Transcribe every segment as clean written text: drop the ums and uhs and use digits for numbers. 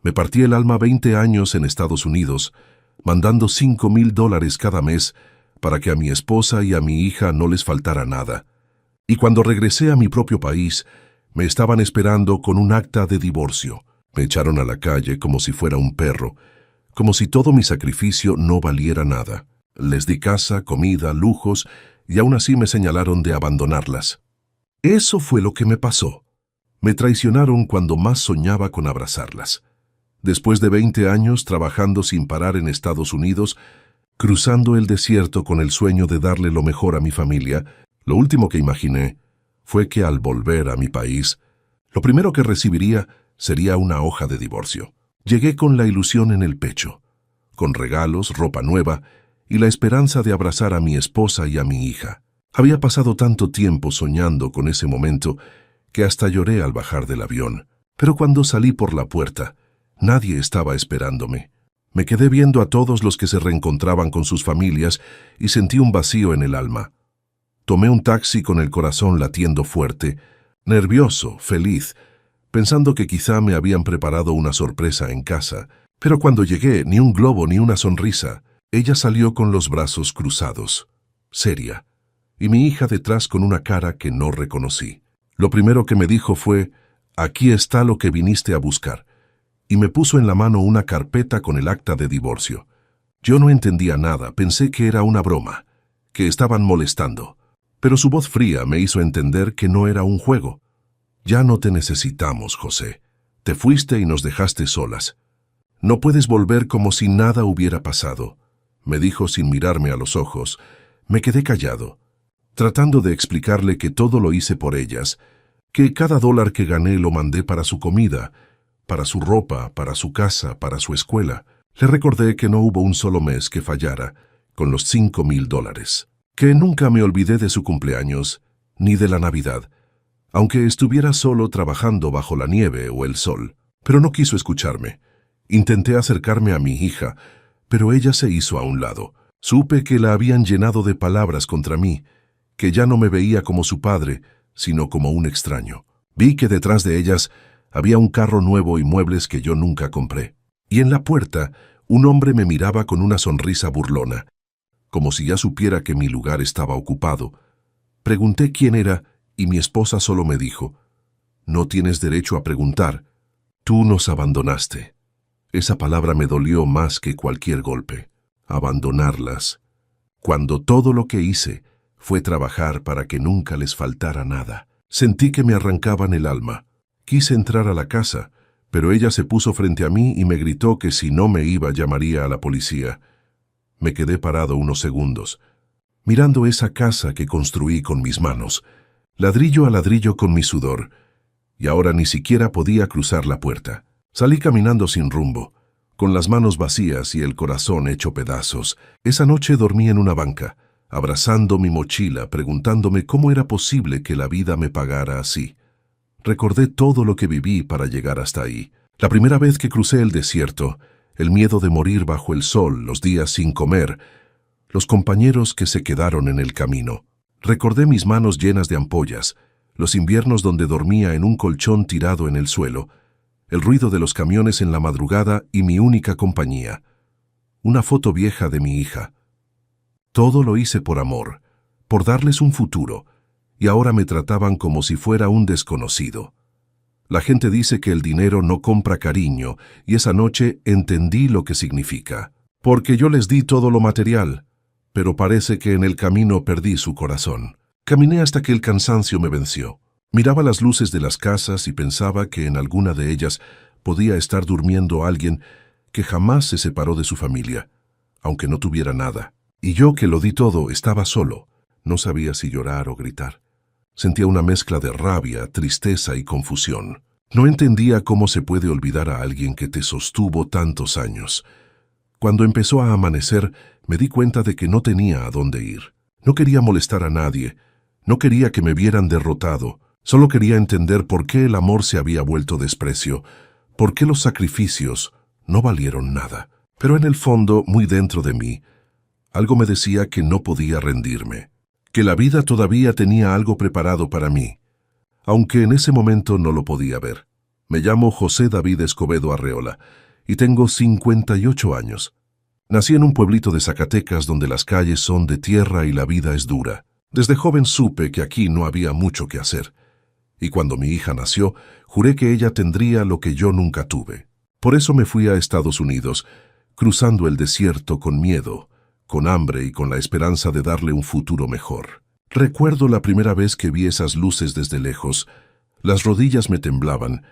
Me partí el alma 20 años en Estados Unidos, mandando $5,000 cada mes para que a mi esposa y a mi hija no les faltara nada. Y cuando regresé a mi propio país, me estaban esperando con un acta de divorcio. Me echaron a la calle como si fuera un perro, como si todo mi sacrificio no valiera nada. Les di casa, comida, lujos, y aún así me señalaron de abandonarlas. Eso fue lo que me pasó. Me traicionaron cuando más soñaba con abrazarlas. Después de 20 años trabajando sin parar en Estados Unidos, cruzando el desierto con el sueño de darle lo mejor a mi familia, lo último que imaginé fue que al volver a mi país, lo primero que recibiría sería una hoja de divorcio. Llegué con la ilusión en el pecho, con regalos, ropa nueva y la esperanza de abrazar a mi esposa y a mi hija. Había pasado tanto tiempo soñando con ese momento que hasta lloré al bajar del avión. Pero cuando salí por la puerta, nadie estaba esperándome. Me quedé viendo a todos los que se reencontraban con sus familias y sentí un vacío en el alma. Tomé un taxi con el corazón latiendo fuerte, nervioso, feliz, pensando que quizá me habían preparado una sorpresa en casa. Pero cuando llegué, ni un globo ni una sonrisa. Ella salió con los brazos cruzados, seria, y mi hija detrás con una cara que no reconocí. Lo primero que me dijo fue: «Aquí está lo que viniste a buscar», y me puso en la mano una carpeta con el acta de divorcio. Yo no entendía nada, pensé que era una broma, que estaban molestando. Pero su voz fría me hizo entender que no era un juego. «Ya no te necesitamos, José. Te fuiste y nos dejaste solas. No puedes volver como si nada hubiera pasado», me dijo sin mirarme a los ojos. Me quedé callado, tratando de explicarle que todo lo hice por ellas, que cada dólar que gané lo mandé para su comida, para su ropa, para su casa, para su escuela. Le recordé que no hubo un solo mes que fallara con los $5,000, que nunca me olvidé de su cumpleaños, ni de la Navidad, aunque estuviera solo trabajando bajo la nieve o el sol. Pero no quiso escucharme. Intenté acercarme a mi hija, pero ella se hizo a un lado. Supe que la habían llenado de palabras contra mí, que ya no me veía como su padre, sino como un extraño. Vi que detrás de ellas había un carro nuevo y muebles que yo nunca compré. Y en la puerta, un hombre me miraba con una sonrisa burlona, como si ya supiera que mi lugar estaba ocupado. Pregunté quién era y mi esposa solo me dijo: «No tienes derecho a preguntar. Tú nos abandonaste». Esa palabra me dolió más que cualquier golpe. Abandonarlas, cuando todo lo que hice fue trabajar para que nunca les faltara nada. Sentí que me arrancaban el alma. Quise entrar a la casa, pero ella se puso frente a mí y me gritó que si no me iba llamaría a la policía. Me quedé parado unos segundos, mirando esa casa que construí con mis manos, ladrillo a ladrillo con mi sudor, y ahora ni siquiera podía cruzar la puerta. Salí caminando sin rumbo, con las manos vacías y el corazón hecho pedazos. Esa noche dormí en una banca, abrazando mi mochila, preguntándome cómo era posible que la vida me pagara así. Recordé todo lo que viví para llegar hasta ahí. La primera vez que crucé el desierto, el miedo de morir bajo el sol, los días sin comer, los compañeros que se quedaron en el camino. Recordé mis manos llenas de ampollas, los inviernos donde dormía en un colchón tirado en el suelo, el ruido de los camiones en la madrugada y mi única compañía, una foto vieja de mi hija. Todo lo hice por amor, por darles un futuro, y ahora me trataban como si fuera un desconocido. La gente dice que el dinero no compra cariño, y esa noche entendí lo que significa. Porque yo les di todo lo material, pero parece que en el camino perdí su corazón. Caminé hasta que el cansancio me venció. Miraba las luces de las casas y pensaba que en alguna de ellas podía estar durmiendo alguien que jamás se separó de su familia, aunque no tuviera nada. Y yo, que lo di todo, estaba solo. No sabía si llorar o gritar. Sentía una mezcla de rabia, tristeza y confusión. No entendía cómo se puede olvidar a alguien que te sostuvo tantos años. Cuando empezó a amanecer, me di cuenta de que no tenía a dónde ir. No quería molestar a nadie. No quería que me vieran derrotado. Solo quería entender por qué el amor se había vuelto desprecio, por qué los sacrificios no valieron nada. Pero en el fondo, muy dentro de mí, algo me decía que no podía rendirme, que la vida todavía tenía algo preparado para mí, aunque en ese momento no lo podía ver. Me llamo José David Escobedo Arreola y tengo 58 años. Nací en un pueblito de Zacatecas donde las calles son de tierra y la vida es dura. Desde joven supe que aquí no había mucho que hacer. Y cuando mi hija nació, juré que ella tendría lo que yo nunca tuve. Por eso me fui a Estados Unidos, cruzando el desierto con miedo, con hambre y con la esperanza de darle un futuro mejor. Recuerdo la primera vez que vi esas luces desde lejos. Las rodillas me temblaban,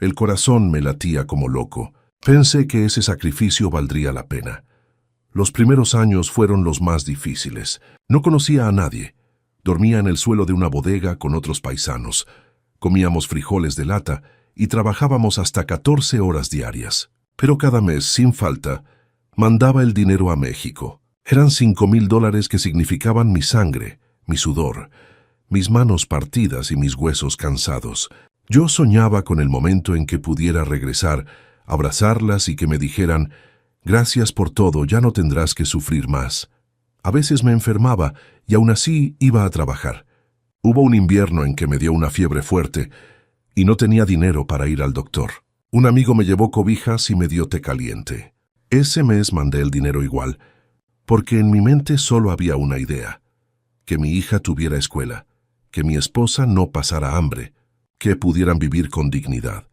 el corazón me latía como loco. Pensé que ese sacrificio valdría la pena. Los primeros años fueron los más difíciles. No conocía a nadie. Dormía en el suelo de una bodega con otros paisanos. Comíamos frijoles de lata y trabajábamos hasta 14 horas diarias. Pero cada mes, sin falta, mandaba el dinero a México. Eran $5,000 que significaban mi sangre, mi sudor, mis manos partidas y mis huesos cansados. Yo soñaba con el momento en que pudiera regresar, abrazarlas y que me dijeran: «Gracias por todo, ya no tendrás que sufrir más». A veces me enfermaba y aún así iba a trabajar. Hubo un invierno en que me dio una fiebre fuerte y no tenía dinero para ir al doctor. Un amigo me llevó cobijas y me dio té caliente. Ese mes mandé el dinero igual, porque en mi mente solo había una idea: que mi hija tuviera escuela, que mi esposa no pasara hambre, que pudieran vivir con dignidad.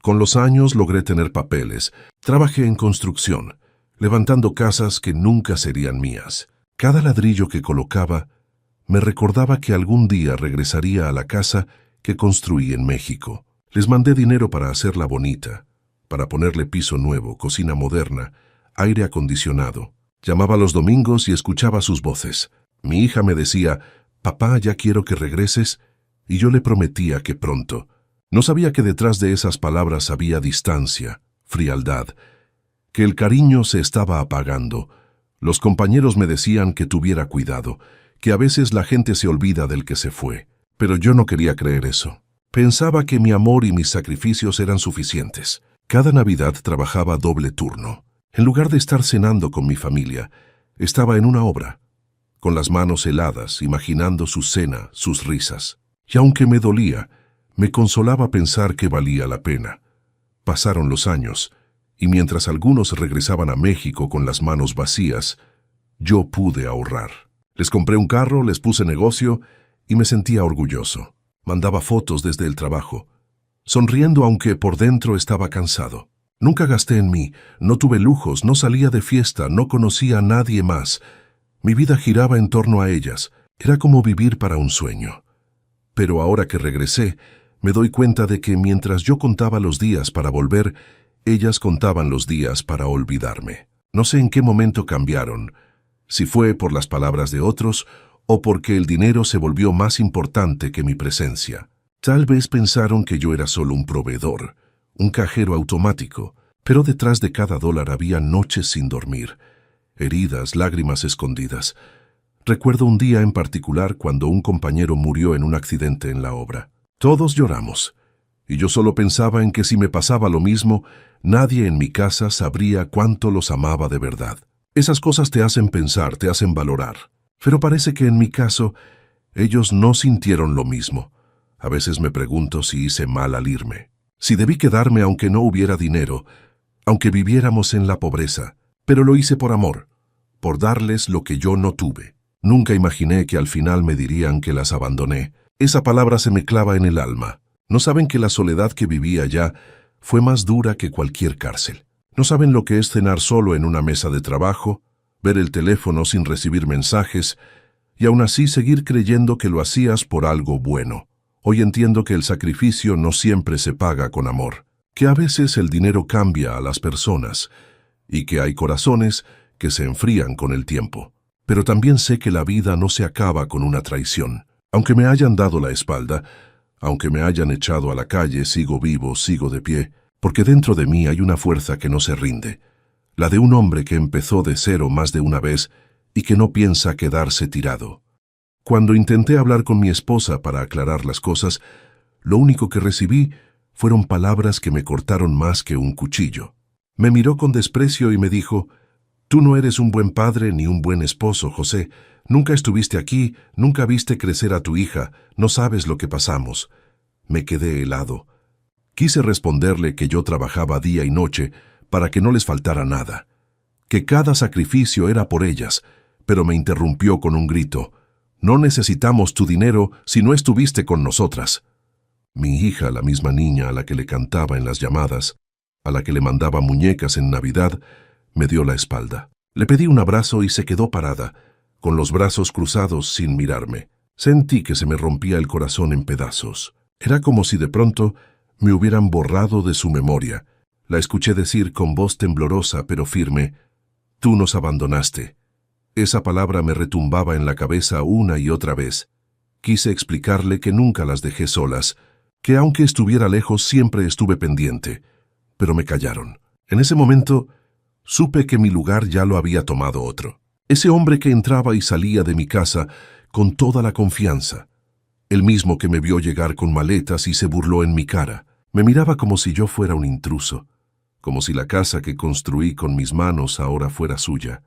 Con los años logré tener papeles. Trabajé en construcción, levantando casas que nunca serían mías. Cada ladrillo que colocaba me recordaba que algún día regresaría a la casa que construí en México. Les mandé dinero para hacerla bonita, para ponerle piso nuevo, cocina moderna, aire acondicionado. Llamaba los domingos y escuchaba sus voces. Mi hija me decía: «Papá, ya quiero que regreses», y yo le prometía que pronto. No sabía que detrás de esas palabras había distancia, frialdad, que el cariño se estaba apagando. Los compañeros me decían que tuviera cuidado, que a veces la gente se olvida del que se fue. Pero yo no quería creer eso. Pensaba que mi amor y mis sacrificios eran suficientes. Cada Navidad trabajaba doble turno. En lugar de estar cenando con mi familia, estaba en una obra, con las manos heladas, imaginando su cena, sus risas. Y aunque me dolía, me consolaba pensar que valía la pena. Pasaron los años, y mientras algunos regresaban a México con las manos vacías, yo pude ahorrar. Les compré un carro, les puse negocio y me sentía orgulloso. Mandaba fotos desde el trabajo, sonriendo aunque por dentro estaba cansado. Nunca gasté en mí, no tuve lujos, no salía de fiesta, no conocía a nadie más. Mi vida giraba en torno a ellas. Era como vivir para un sueño. Pero ahora que regresé, me doy cuenta de que mientras yo contaba los días para volver, ellas contaban los días para olvidarme. No sé en qué momento cambiaron, si fue por las palabras de otros o porque el dinero se volvió más importante que mi presencia. Tal vez pensaron que yo era solo un proveedor, un cajero automático, pero detrás de cada dólar había noches sin dormir, heridas, lágrimas escondidas. Recuerdo un día en particular cuando un compañero murió en un accidente en la obra. Todos lloramos, y yo solo pensaba en que si me pasaba lo mismo, nadie en mi casa sabría cuánto los amaba de verdad. Esas cosas te hacen pensar, te hacen valorar. Pero parece que en mi caso, ellos no sintieron lo mismo. A veces me pregunto si hice mal al irme, si debí quedarme aunque no hubiera dinero, aunque viviéramos en la pobreza. Pero lo hice por amor, por darles lo que yo no tuve. Nunca imaginé que al final me dirían que las abandoné. Esa palabra se me clava en el alma. No saben que la soledad que viví allá fue más dura que cualquier cárcel. No saben lo que es cenar solo en una mesa de trabajo, ver el teléfono sin recibir mensajes, y aún así seguir creyendo que lo hacías por algo bueno. Hoy entiendo que el sacrificio no siempre se paga con amor, que a veces el dinero cambia a las personas, y que hay corazones que se enfrían con el tiempo. Pero también sé que la vida no se acaba con una traición. Aunque me hayan dado la espalda, aunque me hayan echado a la calle, sigo vivo, sigo de pie, porque dentro de mí hay una fuerza que no se rinde, la de un hombre que empezó de cero más de una vez y que no piensa quedarse tirado. Cuando intenté hablar con mi esposa para aclarar las cosas, lo único que recibí fueron palabras que me cortaron más que un cuchillo. Me miró con desprecio y me dijo: «Tú no eres un buen padre ni un buen esposo, José. Nunca estuviste aquí, nunca viste crecer a tu hija, no sabes lo que pasamos». Me quedé helado. Quise responderle que yo trabajaba día y noche para que no les faltara nada, que cada sacrificio era por ellas, pero me interrumpió con un grito. «No necesitamos tu dinero si no estuviste con nosotras». Mi hija, la misma niña a la que le cantaba en las llamadas, a la que le mandaba muñecas en Navidad, me dio la espalda. Le pedí un abrazo y se quedó parada, con los brazos cruzados sin mirarme. Sentí que se me rompía el corazón en pedazos. Era como si de pronto me hubieran borrado de su memoria. La escuché decir con voz temblorosa pero firme: «Tú nos abandonaste». Esa palabra me retumbaba en la cabeza una y otra vez. Quise explicarle que nunca las dejé solas, que aunque estuviera lejos siempre estuve pendiente, pero me callaron. En ese momento supe que mi lugar ya lo había tomado otro. Ese hombre que entraba y salía de mi casa con toda la confianza. El mismo que me vio llegar con maletas y se burló en mi cara. Me miraba como si yo fuera un intruso, como si la casa que construí con mis manos ahora fuera suya.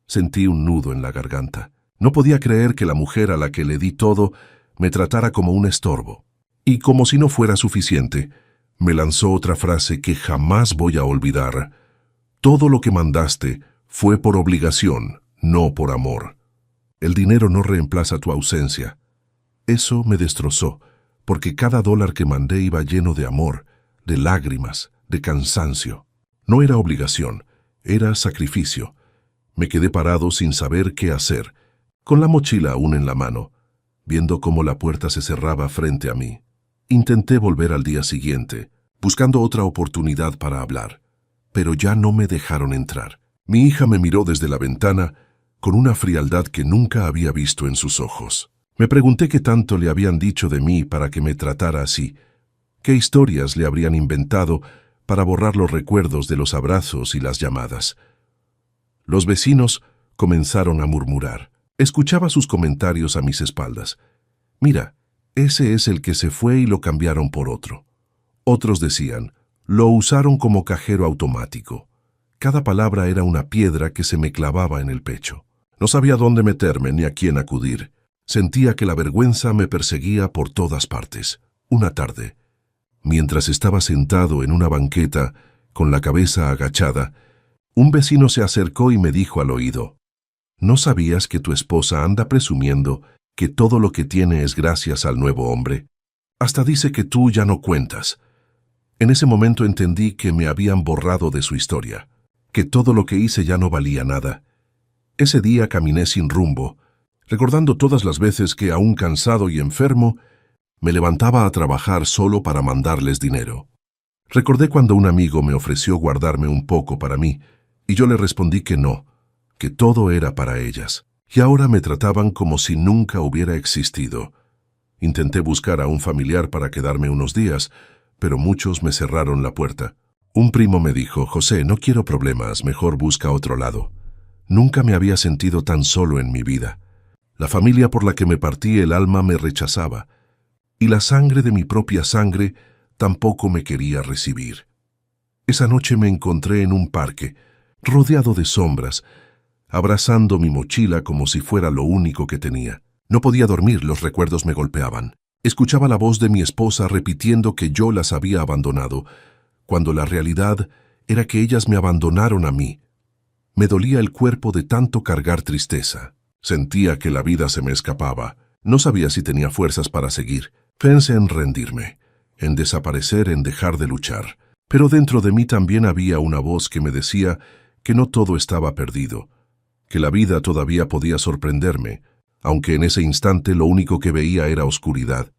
Sentí un nudo en la garganta. No podía creer que la mujer a la que le di todo me tratara como un estorbo. Y como si no fuera suficiente, me lanzó otra frase que jamás voy a olvidar. «Todo lo que mandaste fue por obligación, no por amor. El dinero no reemplaza tu ausencia». Eso me destrozó, porque cada dólar que mandé iba lleno de amor, de lágrimas, de cansancio. No era obligación, era sacrificio. Me quedé parado sin saber qué hacer, con la mochila aún en la mano, viendo cómo la puerta se cerraba frente a mí. Intenté volver al día siguiente, buscando otra oportunidad para hablar, pero ya no me dejaron entrar. Mi hija me miró desde la ventana con una frialdad que nunca había visto en sus ojos. Me pregunté qué tanto le habían dicho de mí para que me tratara así, qué historias le habrían inventado para borrar los recuerdos de los abrazos y las llamadas. Los vecinos comenzaron a murmurar. Escuchaba sus comentarios a mis espaldas. «Mira, ese es el que se fue y lo cambiaron por otro». Otros decían: «Lo usaron como cajero automático». Cada palabra era una piedra que se me clavaba en el pecho. No sabía dónde meterme ni a quién acudir. Sentía que la vergüenza me perseguía por todas partes. Una tarde, mientras estaba sentado en una banqueta con la cabeza agachada, un vecino se acercó y me dijo al oído: «¿No sabías que tu esposa anda presumiendo que todo lo que tiene es gracias al nuevo hombre? Hasta dice que tú ya no cuentas». En ese momento entendí que me habían borrado de su historia, que todo lo que hice ya no valía nada. Ese día caminé sin rumbo, recordando todas las veces que, aún cansado y enfermo, me levantaba a trabajar solo para mandarles dinero. Recordé cuando un amigo me ofreció guardarme un poco para mí, y yo le respondí que no, que todo era para ellas. Y ahora me trataban como si nunca hubiera existido. Intenté buscar a un familiar para quedarme unos días, pero muchos me cerraron la puerta. Un primo me dijo: «José, no quiero problemas, mejor busca otro lado». Nunca me había sentido tan solo en mi vida. La familia por la que me partí el alma me rechazaba, y la sangre de mi propia sangre tampoco me quería recibir. Esa noche me encontré en un parque, rodeado de sombras, abrazando mi mochila como si fuera lo único que tenía. No podía dormir, los recuerdos me golpeaban. Escuchaba la voz de mi esposa repitiendo que yo las había abandonado, cuando la realidad era que ellas me abandonaron a mí. Me dolía el cuerpo de tanto cargar tristeza. Sentía que la vida se me escapaba. No sabía si tenía fuerzas para seguir. Pensé en rendirme, en desaparecer, en dejar de luchar. Pero dentro de mí también había una voz que me decía que no todo estaba perdido, que la vida todavía podía sorprenderme, aunque en ese instante lo único que veía era oscuridad.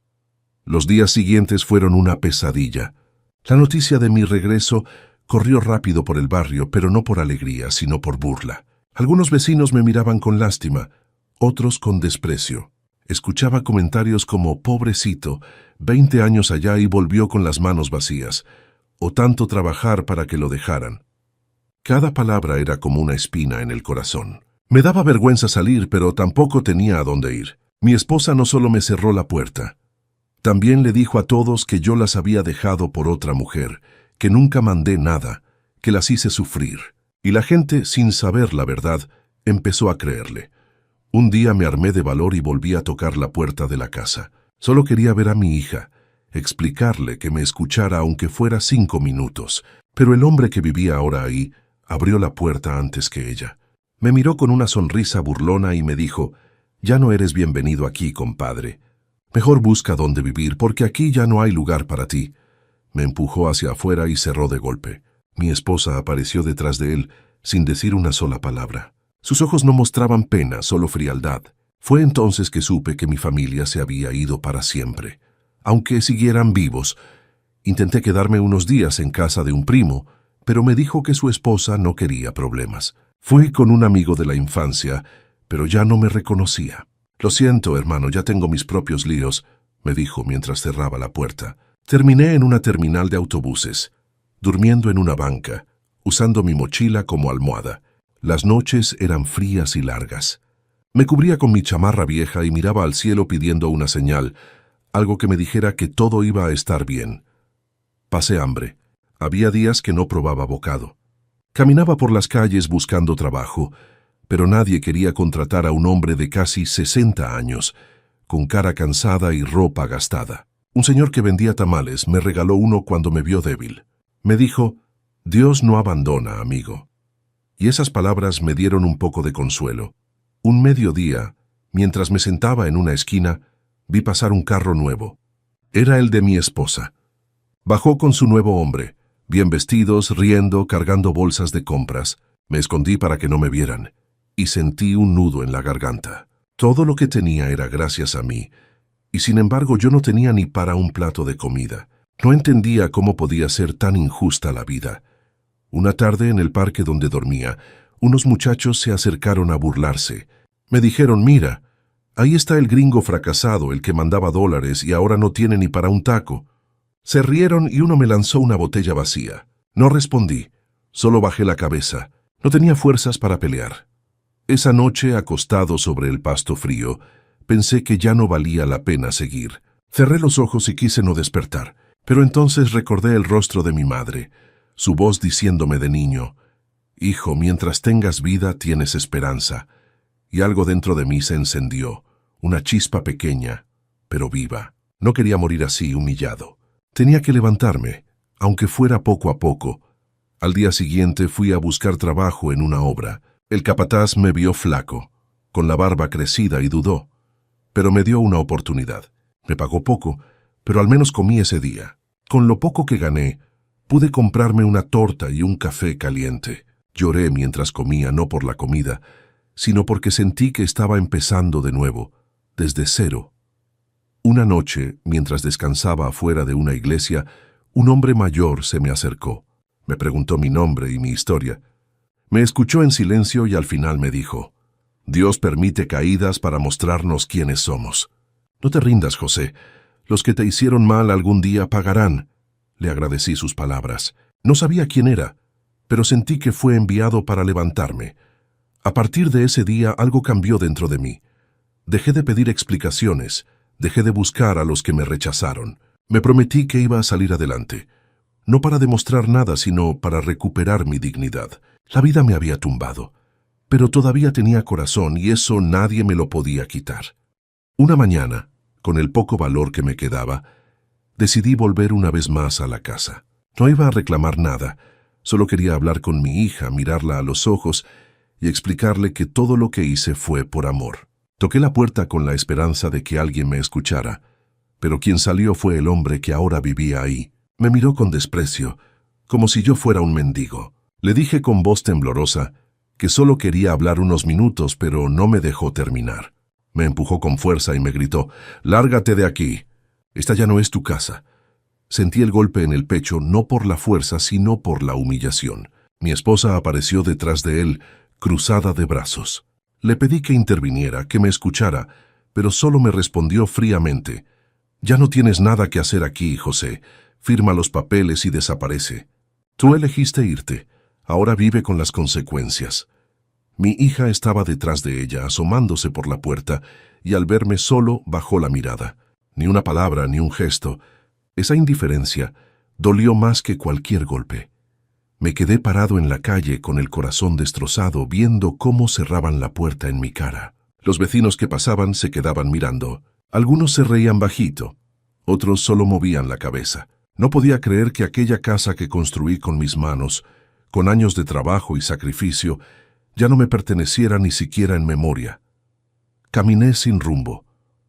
Los días siguientes fueron una pesadilla. La noticia de mi regreso corrió rápido por el barrio, pero no por alegría, sino por burla. Algunos vecinos me miraban con lástima, otros con desprecio. Escuchaba comentarios como: «Pobrecito, 20 años allá y volvió con las manos vacías», o «tanto trabajar para que lo dejaran». Cada palabra era como una espina en el corazón. Me daba vergüenza salir, pero tampoco tenía a dónde ir. Mi esposa no solo me cerró la puerta, también le dijo a todos que yo las había dejado por otra mujer, que nunca mandé nada, que las hice sufrir. Y la gente, sin saber la verdad, empezó a creerle. Un día me armé de valor y volví a tocar la puerta de la casa. Solo quería ver a mi hija. explicarle que me escuchara aunque fuera 5 minutos, pero el hombre que vivía ahora ahí abrió la puerta antes que ella. Me miró con una sonrisa burlona y me dijo: «Ya no eres bienvenido aquí, compadre. Mejor busca dónde vivir, porque aquí ya no hay lugar para ti». Me empujó hacia afuera y cerró de golpe. Mi esposa apareció detrás de él, sin decir una sola palabra. Sus ojos no mostraban pena, solo frialdad. Fue entonces que supe que mi familia se había ido para siempre. Aunque siguieran vivos, intenté quedarme unos días en casa de un primo, pero me dijo que su esposa no quería problemas. Fui con un amigo de la infancia, pero ya no me reconocía. «Lo siento, hermano, ya tengo mis propios líos», me dijo mientras cerraba la puerta. Terminé en una terminal de autobuses, durmiendo en una banca, usando mi mochila como almohada. Las noches eran frías y largas. Me cubría con mi chamarra vieja y miraba al cielo pidiendo una señal, algo que me dijera que todo iba a estar bien. Pasé hambre. Había días que no probaba bocado. Caminaba por las calles buscando trabajo, pero nadie quería contratar a un hombre de casi 60 años, con cara cansada y ropa gastada. Un señor que vendía tamales me regaló uno cuando me vio débil. Me dijo: «Dios no abandona, amigo». Y esas palabras me dieron un poco de consuelo. Un mediodía, mientras me sentaba en una esquina, vi pasar un carro nuevo. Era el de mi esposa. Bajó con su nuevo hombre, bien vestidos, riendo, cargando bolsas de compras. Me escondí para que no me vieran, y sentí un nudo en la garganta. Todo lo que tenía era gracias a mí, y sin embargo yo no tenía ni para un plato de comida. No entendía cómo podía ser tan injusta la vida. Una tarde en el parque donde dormía, unos muchachos se acercaron a burlarse. Me dijeron: «Mira, ahí está el gringo fracasado, el que mandaba dólares y ahora no tiene ni para un taco». Se rieron y uno me lanzó una botella vacía. No respondí, solo bajé la cabeza. No tenía fuerzas para pelear. Esa noche, acostado sobre el pasto frío, pensé que ya no valía la pena seguir. Cerré los ojos y quise no despertar, pero entonces recordé el rostro de mi madre, su voz diciéndome de niño: «Hijo, mientras tengas vida tienes esperanza». Y algo dentro de mí se encendió, una chispa pequeña, pero viva. No quería morir así, humillado. Tenía que levantarme, aunque fuera poco a poco. Al día siguiente fui a buscar trabajo en una obra. El capataz me vio flaco, con la barba crecida, y dudó. Pero me dio una oportunidad. Me pagó poco, pero al menos comí ese día. Con lo poco que gané, pude comprarme una torta y un café caliente. Lloré mientras comía, no por la comida, sino porque sentí que estaba empezando de nuevo, desde cero. Una noche, mientras descansaba afuera de una iglesia, un hombre mayor se me acercó. Me preguntó mi nombre y mi historia. Me escuchó en silencio y al final me dijo: «Dios permite caídas para mostrarnos quiénes somos. No te rindas, José. Los que te hicieron mal algún día pagarán». Le agradecí sus palabras. No sabía quién era, pero sentí que fue enviado para levantarme. A partir de ese día algo cambió dentro de mí. Dejé de pedir explicaciones, dejé de buscar a los que me rechazaron. Me prometí que iba a salir adelante, no para demostrar nada, sino para recuperar mi dignidad. La vida me había tumbado, pero todavía tenía corazón y eso nadie me lo podía quitar. Una mañana, con el poco valor que me quedaba, decidí volver una vez más a la casa. No iba a reclamar nada, solo quería hablar con mi hija, mirarla a los ojos y explicarle que todo lo que hice fue por amor. Toqué la puerta con la esperanza de que alguien me escuchara, pero quien salió fue el hombre que ahora vivía ahí. Me miró con desprecio, como si yo fuera un mendigo. Le dije con voz temblorosa que solo quería hablar unos minutos, pero no me dejó terminar. Me empujó con fuerza y me gritó: «Lárgate de aquí. Esta ya no es tu casa». Sentí el golpe en el pecho, no por la fuerza, sino por la humillación. Mi esposa apareció detrás de él, cruzada de brazos. Le pedí que interviniera, que me escuchara, pero solo me respondió fríamente: «Ya no tienes nada que hacer aquí, José. Firma los papeles y desaparece. Tú elegiste irte. Ahora vive con las consecuencias». Mi hija estaba detrás de ella, asomándose por la puerta, y al verme solo bajó la mirada. Ni una palabra, ni un gesto. Esa indiferencia dolió más que cualquier golpe. Me quedé parado en la calle con el corazón destrozado, viendo cómo cerraban la puerta en mi cara. Los vecinos que pasaban se quedaban mirando. Algunos se reían bajito, Otros solo movían la cabeza. No podía creer que aquella casa que construí con mis manos, con años de trabajo y sacrificio, ya no me perteneciera ni siquiera en memoria. Caminé sin rumbo,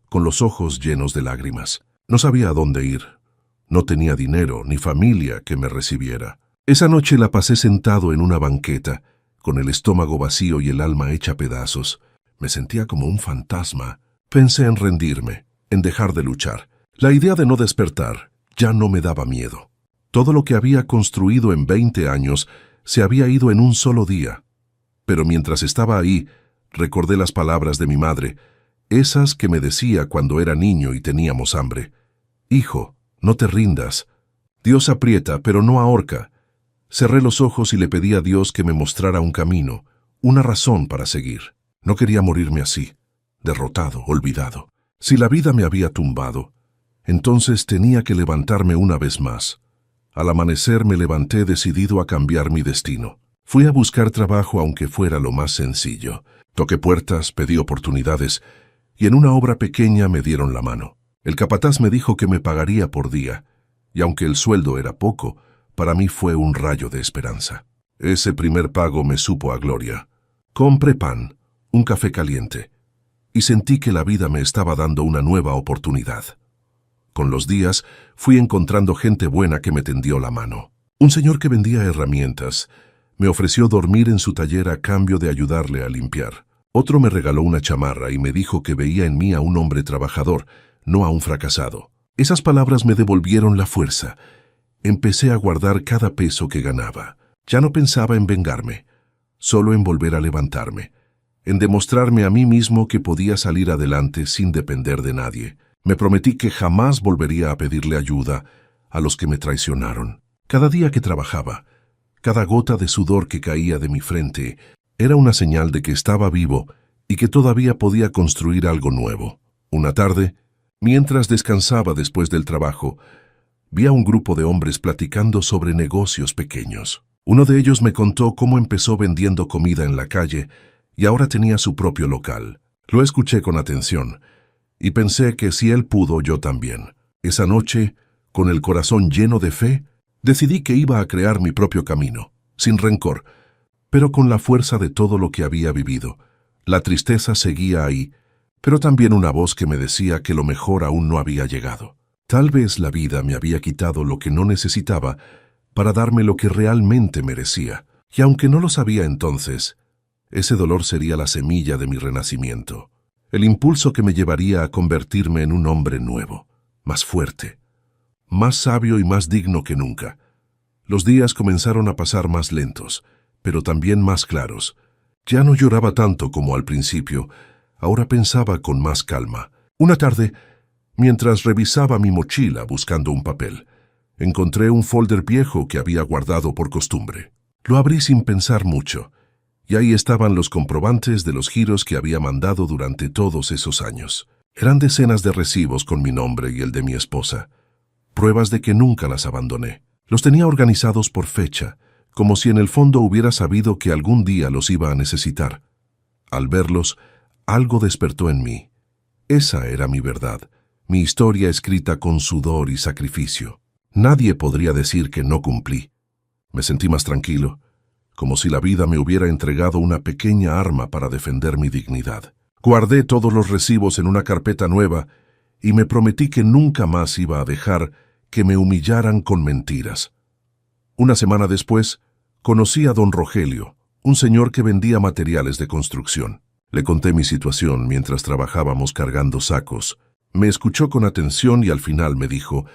con los ojos llenos de lágrimas. No sabía a dónde ir. No tenía dinero ni familia que me recibiera. Esa noche la pasé sentado en una banqueta, con el estómago vacío y el alma hecha pedazos. Me sentía como un fantasma. Pensé en rendirme, en dejar de luchar. La idea de no despertar ya no me daba miedo. Todo lo que había construido en 20 años se había ido en un solo día. Pero mientras estaba ahí, recordé las palabras de mi madre, esas que me decía cuando era niño y teníamos hambre. Hijo, no te rindas. Dios aprieta, pero no ahorca. Cerré los ojos y le pedí a Dios que me mostrara un camino, una razón para seguir. No quería morirme así, derrotado, olvidado. Si la vida me había tumbado, entonces tenía que levantarme una vez más. Al amanecer me levanté decidido a cambiar mi destino. Fui a buscar trabajo aunque fuera lo más sencillo. Toqué puertas, pedí oportunidades, y en una obra pequeña me dieron la mano. El capataz me dijo que me pagaría por día, y aunque el sueldo era poco, para mí fue un rayo de esperanza. Ese primer pago me supo a gloria. Compré pan, un café caliente, y sentí que la vida me estaba dando una nueva oportunidad. Con los días fui encontrando gente buena que me tendió la mano. Un señor que vendía herramientas me ofreció dormir en su taller a cambio de ayudarle a limpiar. Otro me regaló una chamarra y me dijo que veía en mí a un hombre trabajador, no a un fracasado. Esas palabras me devolvieron la fuerza. Empecé a guardar cada peso que ganaba. Ya no pensaba en vengarme, solo en volver a levantarme, en demostrarme a mí mismo que podía salir adelante sin depender de nadie. Me prometí que jamás volvería a pedirle ayuda a los que me traicionaron. Cada día que trabajaba, cada gota de sudor que caía de mi frente, era una señal de que estaba vivo y que todavía podía construir algo nuevo. Una tarde, mientras descansaba después del trabajo, vi a un grupo de hombres platicando sobre negocios pequeños. Uno de ellos me contó cómo empezó vendiendo comida en la calle y ahora tenía su propio local. Lo escuché con atención y pensé que si él pudo, yo también. Esa noche, con el corazón lleno de fe, decidí que iba a crear mi propio camino, sin rencor, pero con la fuerza de todo lo que había vivido. La tristeza seguía ahí, pero también una voz que me decía que lo mejor aún no había llegado. Tal vez la vida me había quitado lo que no necesitaba para darme lo que realmente merecía, y aunque no lo sabía entonces, ese dolor sería la semilla de mi renacimiento, el impulso que me llevaría a convertirme en un hombre nuevo, más fuerte, más sabio y más digno que nunca. Los días comenzaron a pasar más lentos, pero también más claros. Ya no lloraba tanto como al principio, ahora pensaba con más calma. Una tarde, mientras revisaba mi mochila buscando un papel, encontré un folder viejo que había guardado por costumbre. Lo abrí sin pensar mucho, y ahí estaban los comprobantes de los giros que había mandado durante todos esos años. Eran decenas de recibos con mi nombre y el de mi esposa, pruebas de que nunca las abandoné. Los tenía organizados por fecha, como si en el fondo hubiera sabido que algún día los iba a necesitar. Al verlos, algo despertó en mí. Esa era mi verdad, mi historia escrita con sudor y sacrificio. Nadie podría decir que no cumplí. Me sentí más tranquilo, como si la vida me hubiera entregado una pequeña arma para defender mi dignidad. Guardé todos los recibos en una carpeta nueva y me prometí que nunca más iba a dejar que me humillaran con mentiras. Una semana después, conocí a don Rogelio, un señor que vendía materiales de construcción. Le conté mi situación mientras trabajábamos cargando sacos. Me escuchó con atención y al final me dijo: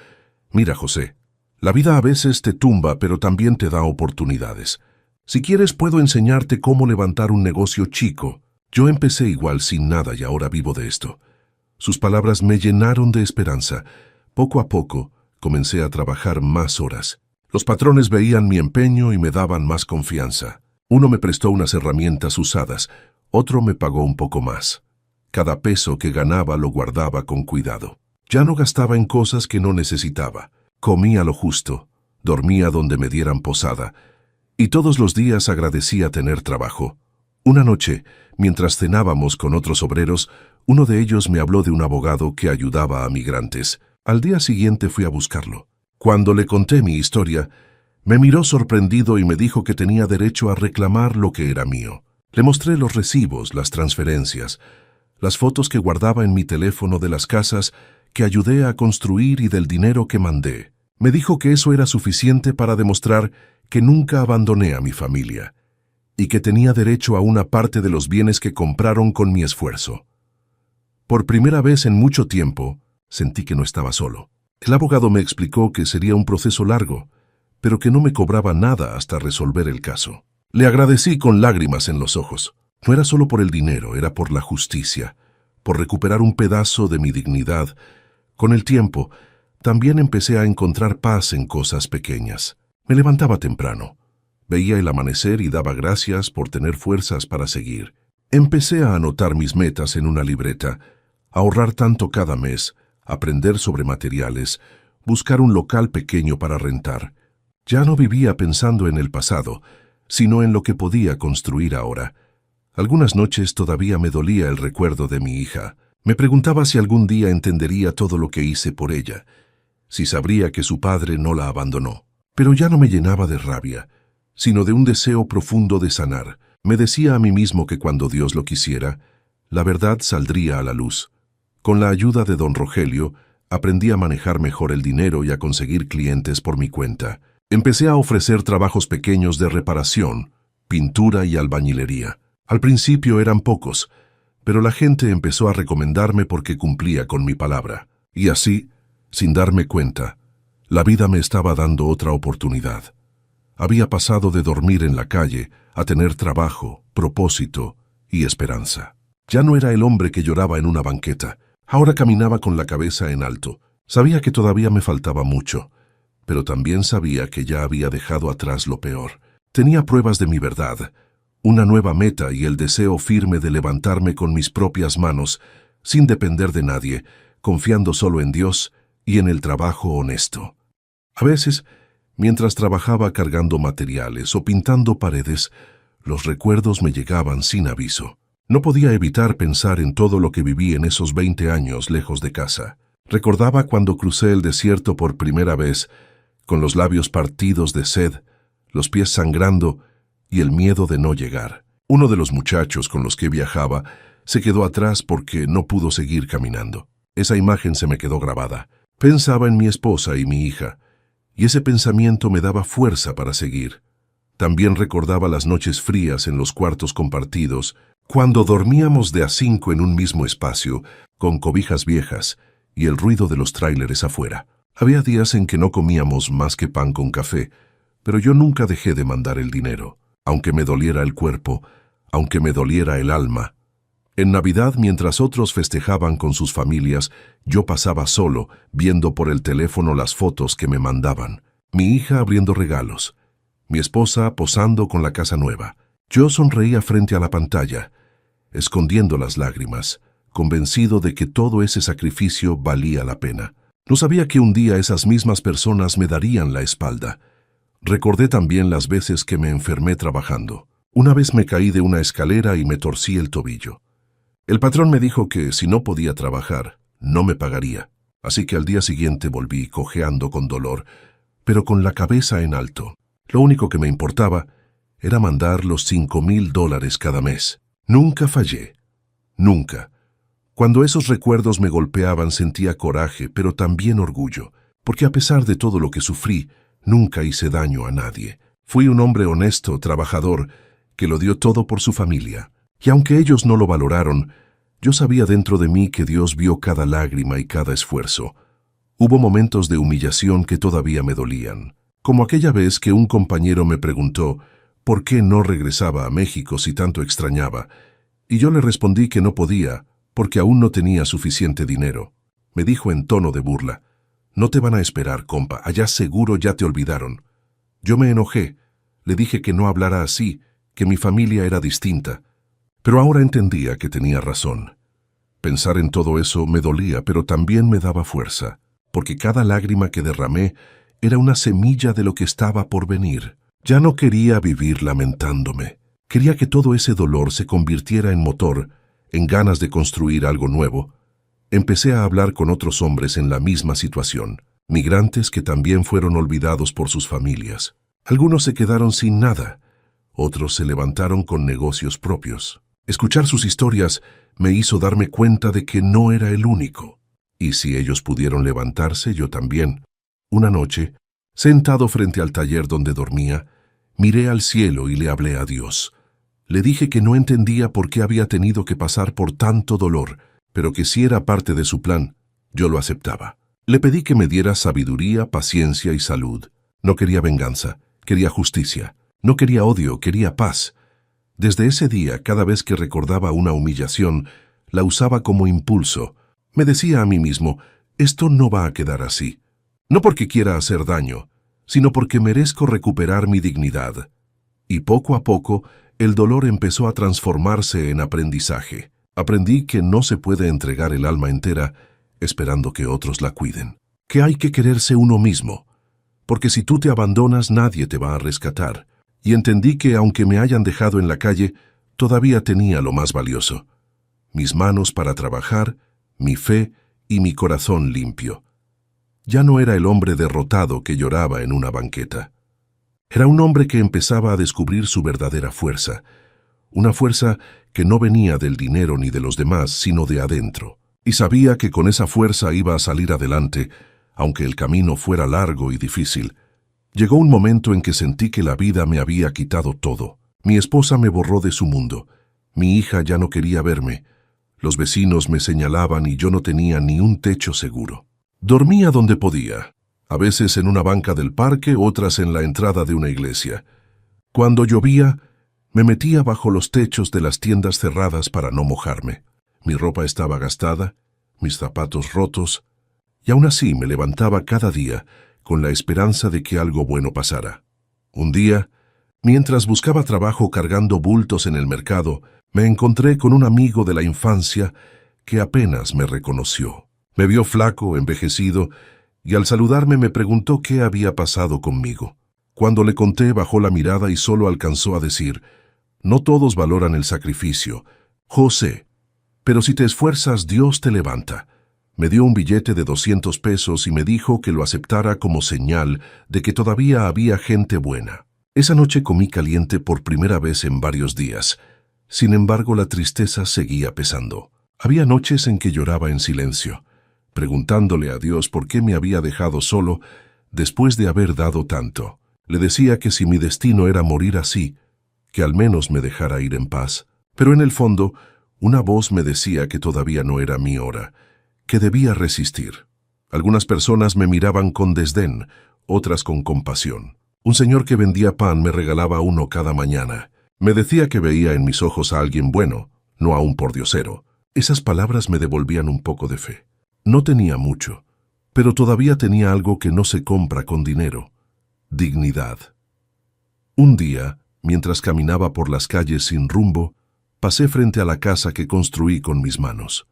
«Mira, José, la vida a veces te tumba, pero también te da oportunidades. Si quieres, puedo enseñarte cómo levantar un negocio chico. Yo empecé igual sin nada y ahora vivo de esto». Sus palabras me llenaron de esperanza. Poco a poco, comencé a trabajar más horas. Los patrones veían mi empeño y me daban más confianza. Uno me prestó unas herramientas usadas, otro me pagó un poco más. Cada peso que ganaba lo guardaba con cuidado. Ya no gastaba en cosas que no necesitaba. Comía lo justo, dormía donde me dieran posada, y todos los días agradecía tener trabajo. Una noche, mientras cenábamos con otros obreros, uno de ellos me habló de un abogado que ayudaba a migrantes. Al día siguiente fui a buscarlo. Cuando le conté mi historia, me miró sorprendido y me dijo que tenía derecho a reclamar lo que era mío. Le mostré los recibos, las transferencias, las fotos que guardaba en mi teléfono de las casas que ayudé a construir y del dinero que mandé. Me dijo que eso era suficiente para demostrar que nunca abandoné a mi familia y que tenía derecho a una parte de los bienes que compraron con mi esfuerzo. Por primera vez en mucho tiempo, sentí que no estaba solo. El abogado me explicó que sería un proceso largo, pero que no me cobraba nada hasta resolver el caso. Le agradecí con lágrimas en los ojos. No era solo por el dinero, era por la justicia, por recuperar un pedazo de mi dignidad. Con el tiempo, también empecé a encontrar paz en cosas pequeñas. Me levantaba temprano, veía el amanecer y daba gracias por tener fuerzas para seguir. Empecé a anotar mis metas en una libreta, ahorrar tanto cada mes, aprender sobre materiales, buscar un local pequeño para rentar. Ya no vivía pensando en el pasado, sino en lo que podía construir ahora. Algunas noches todavía me dolía el recuerdo de mi hija. Me preguntaba si algún día entendería todo lo que hice por ella, si sabría que su padre no la abandonó. Pero ya no me llenaba de rabia, sino de un deseo profundo de sanar. Me decía a mí mismo que cuando Dios lo quisiera, la verdad saldría a la luz. Con la ayuda de don Rogelio, aprendí a manejar mejor el dinero y a conseguir clientes por mi cuenta. Empecé a ofrecer trabajos pequeños de reparación, pintura y albañilería. Al principio eran pocos, pero la gente empezó a recomendarme porque cumplía con mi palabra. Y así, sin darme cuenta, la vida me estaba dando otra oportunidad. Había pasado de dormir en la calle a tener trabajo, propósito y esperanza. Ya no era el hombre que lloraba en una banqueta. Ahora caminaba con la cabeza en alto. Sabía que todavía me faltaba mucho, pero también sabía que ya había dejado atrás lo peor. Tenía pruebas de mi verdad, una nueva meta y el deseo firme de levantarme con mis propias manos, sin depender de nadie, confiando solo en Dios y en el trabajo honesto. A veces, mientras trabajaba cargando materiales o pintando paredes, los recuerdos me llegaban sin aviso. No podía evitar pensar en todo lo que viví en esos 20 años lejos de casa. Recordaba cuando crucé el desierto por primera vez, con los labios partidos de sed, los pies sangrando y el miedo de no llegar. Uno de los muchachos con los que viajaba se quedó atrás porque no pudo seguir caminando. Esa imagen se me quedó grabada. Pensaba en mi esposa y mi hija, y ese pensamiento me daba fuerza para seguir. También recordaba las noches frías en los cuartos compartidos, cuando dormíamos de a 5 en un mismo espacio, con cobijas viejas y el ruido de los tráileres afuera. Había días en que no comíamos más que pan con café, pero yo nunca dejé de mandar el dinero, aunque me doliera el cuerpo, aunque me doliera el alma. En Navidad, mientras otros festejaban con sus familias, yo pasaba solo, viendo por el teléfono las fotos que me mandaban. Mi hija abriendo regalos, mi esposa posando con la casa nueva. Yo sonreía frente a la pantalla, escondiendo las lágrimas, convencido de que todo ese sacrificio valía la pena. No sabía que un día esas mismas personas me darían la espalda. Recordé también las veces que me enfermé trabajando. Una vez me caí de una escalera y me torcí el tobillo. El patrón me dijo que si no podía trabajar, no me pagaría. Así que al día siguiente volví cojeando con dolor, pero con la cabeza en alto. Lo único que me importaba era mandar los $5,000 cada mes. Nunca fallé. Nunca. Cuando esos recuerdos me golpeaban sentía coraje, pero también orgullo, porque a pesar de todo lo que sufrí, nunca hice daño a nadie. Fui un hombre honesto, trabajador, que lo dio todo por su familia. Y aunque ellos no lo valoraron, yo sabía dentro de mí que Dios vio cada lágrima y cada esfuerzo. Hubo momentos de humillación que todavía me dolían, como aquella vez que un compañero me preguntó por qué no regresaba a México si tanto extrañaba, y yo le respondí que no podía, porque aún no tenía suficiente dinero. Me dijo en tono de burla: «No te van a esperar, compa, allá seguro ya te olvidaron». Yo me enojé, le dije que no hablara así, que mi familia era distinta. Pero ahora entendía que tenía razón. Pensar en todo eso me dolía, pero también me daba fuerza, porque cada lágrima que derramé era una semilla de lo que estaba por venir. Ya no quería vivir lamentándome. Quería que todo ese dolor se convirtiera en motor, en ganas de construir algo nuevo. Empecé a hablar con otros hombres en la misma situación, migrantes que también fueron olvidados por sus familias. Algunos se quedaron sin nada, otros se levantaron con negocios propios. Escuchar sus historias me hizo darme cuenta de que no era el único. Y si ellos pudieron levantarse, yo también. Una noche, sentado frente al taller donde dormía, miré al cielo y le hablé a Dios. Le dije que no entendía por qué había tenido que pasar por tanto dolor, pero que si era parte de su plan, yo lo aceptaba. Le pedí que me diera sabiduría, paciencia y salud. No quería venganza, quería justicia. No quería odio, quería paz. Desde ese día, cada vez que recordaba una humillación, la usaba como impulso. Me decía a mí mismo, esto no va a quedar así. No porque quiera hacer daño, sino porque merezco recuperar mi dignidad. Y poco a poco, el dolor empezó a transformarse en aprendizaje. Aprendí que no se puede entregar el alma entera esperando que otros la cuiden. Que hay que quererse uno mismo, porque si tú te abandonas nadie te va a rescatar. Y entendí que aunque me hayan dejado en la calle, todavía tenía lo más valioso: mis manos para trabajar, mi fe y mi corazón limpio. Ya no era el hombre derrotado que lloraba en una banqueta. Era un hombre que empezaba a descubrir su verdadera fuerza, una fuerza que no venía del dinero ni de los demás, sino de adentro. Y sabía que con esa fuerza iba a salir adelante, aunque el camino fuera largo y difícil. Llegó un momento en que sentí que la vida me había quitado todo. Mi esposa me borró de su mundo. Mi hija ya no quería verme. Los vecinos me señalaban y yo no tenía ni un techo seguro. Dormía donde podía, a veces en una banca del parque, otras en la entrada de una iglesia. Cuando llovía, me metía bajo los techos de las tiendas cerradas para no mojarme. Mi ropa estaba gastada, mis zapatos rotos, y aún así me levantaba cada día con la esperanza de que algo bueno pasara. Un día, mientras buscaba trabajo cargando bultos en el mercado, me encontré con un amigo de la infancia que apenas me reconoció. Me vio flaco, envejecido, y al saludarme me preguntó qué había pasado conmigo. Cuando le conté, bajó la mirada y solo alcanzó a decir: «No todos valoran el sacrificio, José, pero si te esfuerzas, Dios te levanta». Me dio un billete de 200 pesos y me dijo que lo aceptara como señal de que todavía había gente buena. Esa noche comí caliente por primera vez en varios días. Sin embargo, la tristeza seguía pesando. Había noches en que lloraba en silencio, preguntándole a Dios por qué me había dejado solo después de haber dado tanto. Le decía que si mi destino era morir así, que al menos me dejara ir en paz. Pero en el fondo, una voz me decía que todavía no era mi hora, que debía resistir. Algunas personas me miraban con desdén, otras con compasión. Un señor que vendía pan me regalaba uno cada mañana. Me decía que veía en mis ojos a alguien bueno, no a un pordiosero. Esas palabras me devolvían un poco de fe. No tenía mucho, pero todavía tenía algo que no se compra con dinero: dignidad. Un día, mientras caminaba por las calles sin rumbo, pasé frente a la casa que construí con mis manos.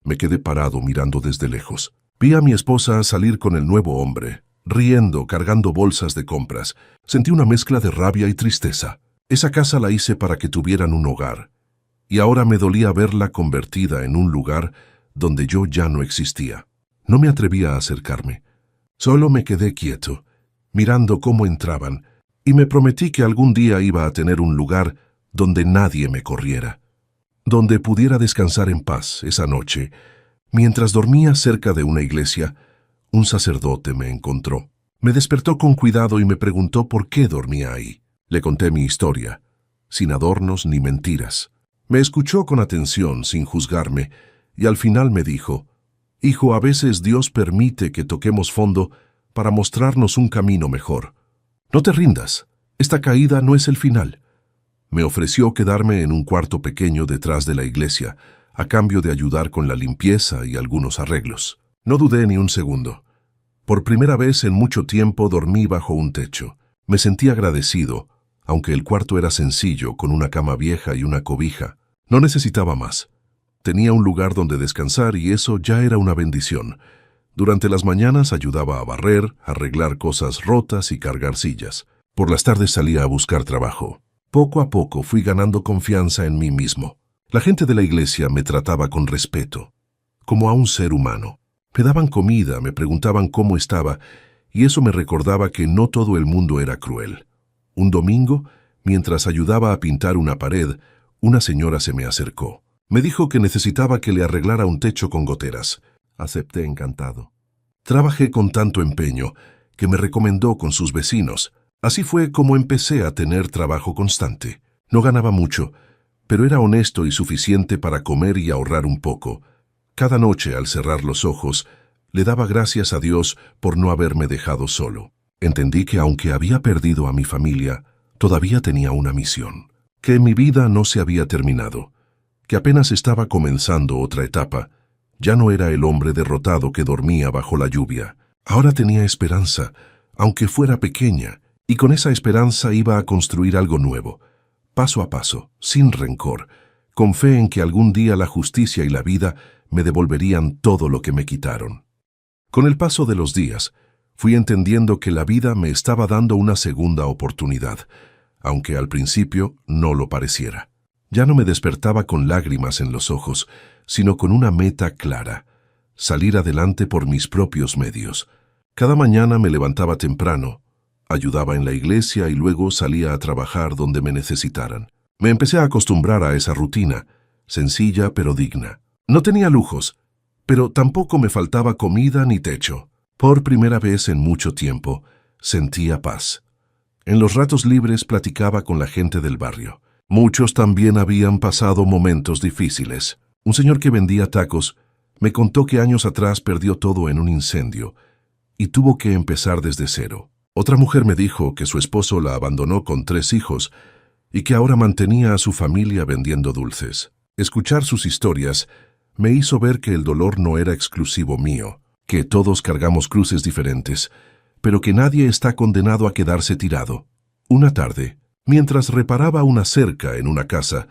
Me quedé parado mirando desde lejos. Vi a mi esposa salir con el nuevo hombre, riendo, cargando bolsas de compras. Sentí una mezcla de rabia y tristeza. Esa casa la hice para que tuvieran un hogar, y ahora me dolía verla convertida en un lugar donde yo ya no existía. No me atrevía a acercarme. Solo me quedé quieto, mirando cómo entraban, y me prometí que algún día iba a tener un lugar donde nadie me corriera, donde pudiera descansar en paz. Esa noche, mientras dormía cerca de una iglesia, un sacerdote me encontró. Me despertó con cuidado y me preguntó por qué dormía ahí. Le conté mi historia, sin adornos ni mentiras. Me escuchó con atención, sin juzgarme, y al final me dijo: «Hijo, a veces Dios permite que toquemos fondo para mostrarnos un camino mejor. No te rindas, esta caída no es el final». Me ofreció quedarme en un cuarto pequeño detrás de la iglesia, a cambio de ayudar con la limpieza y algunos arreglos. No dudé ni un segundo. Por primera vez en mucho tiempo dormí bajo un techo. Me sentí agradecido, aunque el cuarto era sencillo, con una cama vieja y una cobija. No necesitaba más. Tenía un lugar donde descansar y eso ya era una bendición. Durante las mañanas ayudaba a barrer, arreglar cosas rotas y cargar sillas. Por las tardes salía a buscar trabajo. Poco a poco fui ganando confianza en mí mismo. La gente de la iglesia me trataba con respeto. como a un ser humano. Me daban comida, me preguntaban cómo estaba, y eso me recordaba que no todo el mundo era cruel. Un domingo, mientras ayudaba a pintar una pared, una señora se me acercó. Me dijo que necesitaba que le arreglara un techo con goteras. Acepté encantado. Trabajé con tanto empeño que me recomendó con sus vecinos. Así fue como empecé a tener trabajo constante. No ganaba mucho, pero era honesto y suficiente para comer y ahorrar un poco. Cada noche, al cerrar los ojos, le daba gracias a Dios por no haberme dejado solo. Entendí que aunque había perdido a mi familia, todavía tenía una misión, que mi vida no se había terminado, que apenas estaba comenzando otra etapa. Ya no era el hombre derrotado que dormía bajo la lluvia. Ahora tenía esperanza, aunque fuera pequeña, y con esa esperanza iba a construir algo nuevo, paso a paso, sin rencor, con fe en que algún día la justicia y la vida me devolverían todo lo que me quitaron. Con el paso de los días, fui entendiendo que la vida me estaba dando una segunda oportunidad, aunque al principio no lo pareciera. Ya no me despertaba con lágrimas en los ojos, sino con una meta clara: salir adelante por mis propios medios. Cada mañana me levantaba temprano, ayudaba en la iglesia y luego salía a trabajar donde me necesitaran. Me empecé a acostumbrar a esa rutina, sencilla pero digna. No tenía lujos, pero tampoco me faltaba comida ni techo. Por primera vez en mucho tiempo, sentía paz. En los ratos libres platicaba con la gente del barrio. Muchos también habían pasado momentos difíciles. Un señor que vendía tacos me contó que años atrás perdió todo en un incendio y tuvo que empezar desde cero. Otra mujer me dijo que su esposo la abandonó con 3 hijos y que ahora mantenía a su familia vendiendo dulces. Escuchar sus historias me hizo ver que el dolor no era exclusivo mío, que todos cargamos cruces diferentes, pero que nadie está condenado a quedarse tirado. Una tarde, mientras reparaba una cerca en una casa,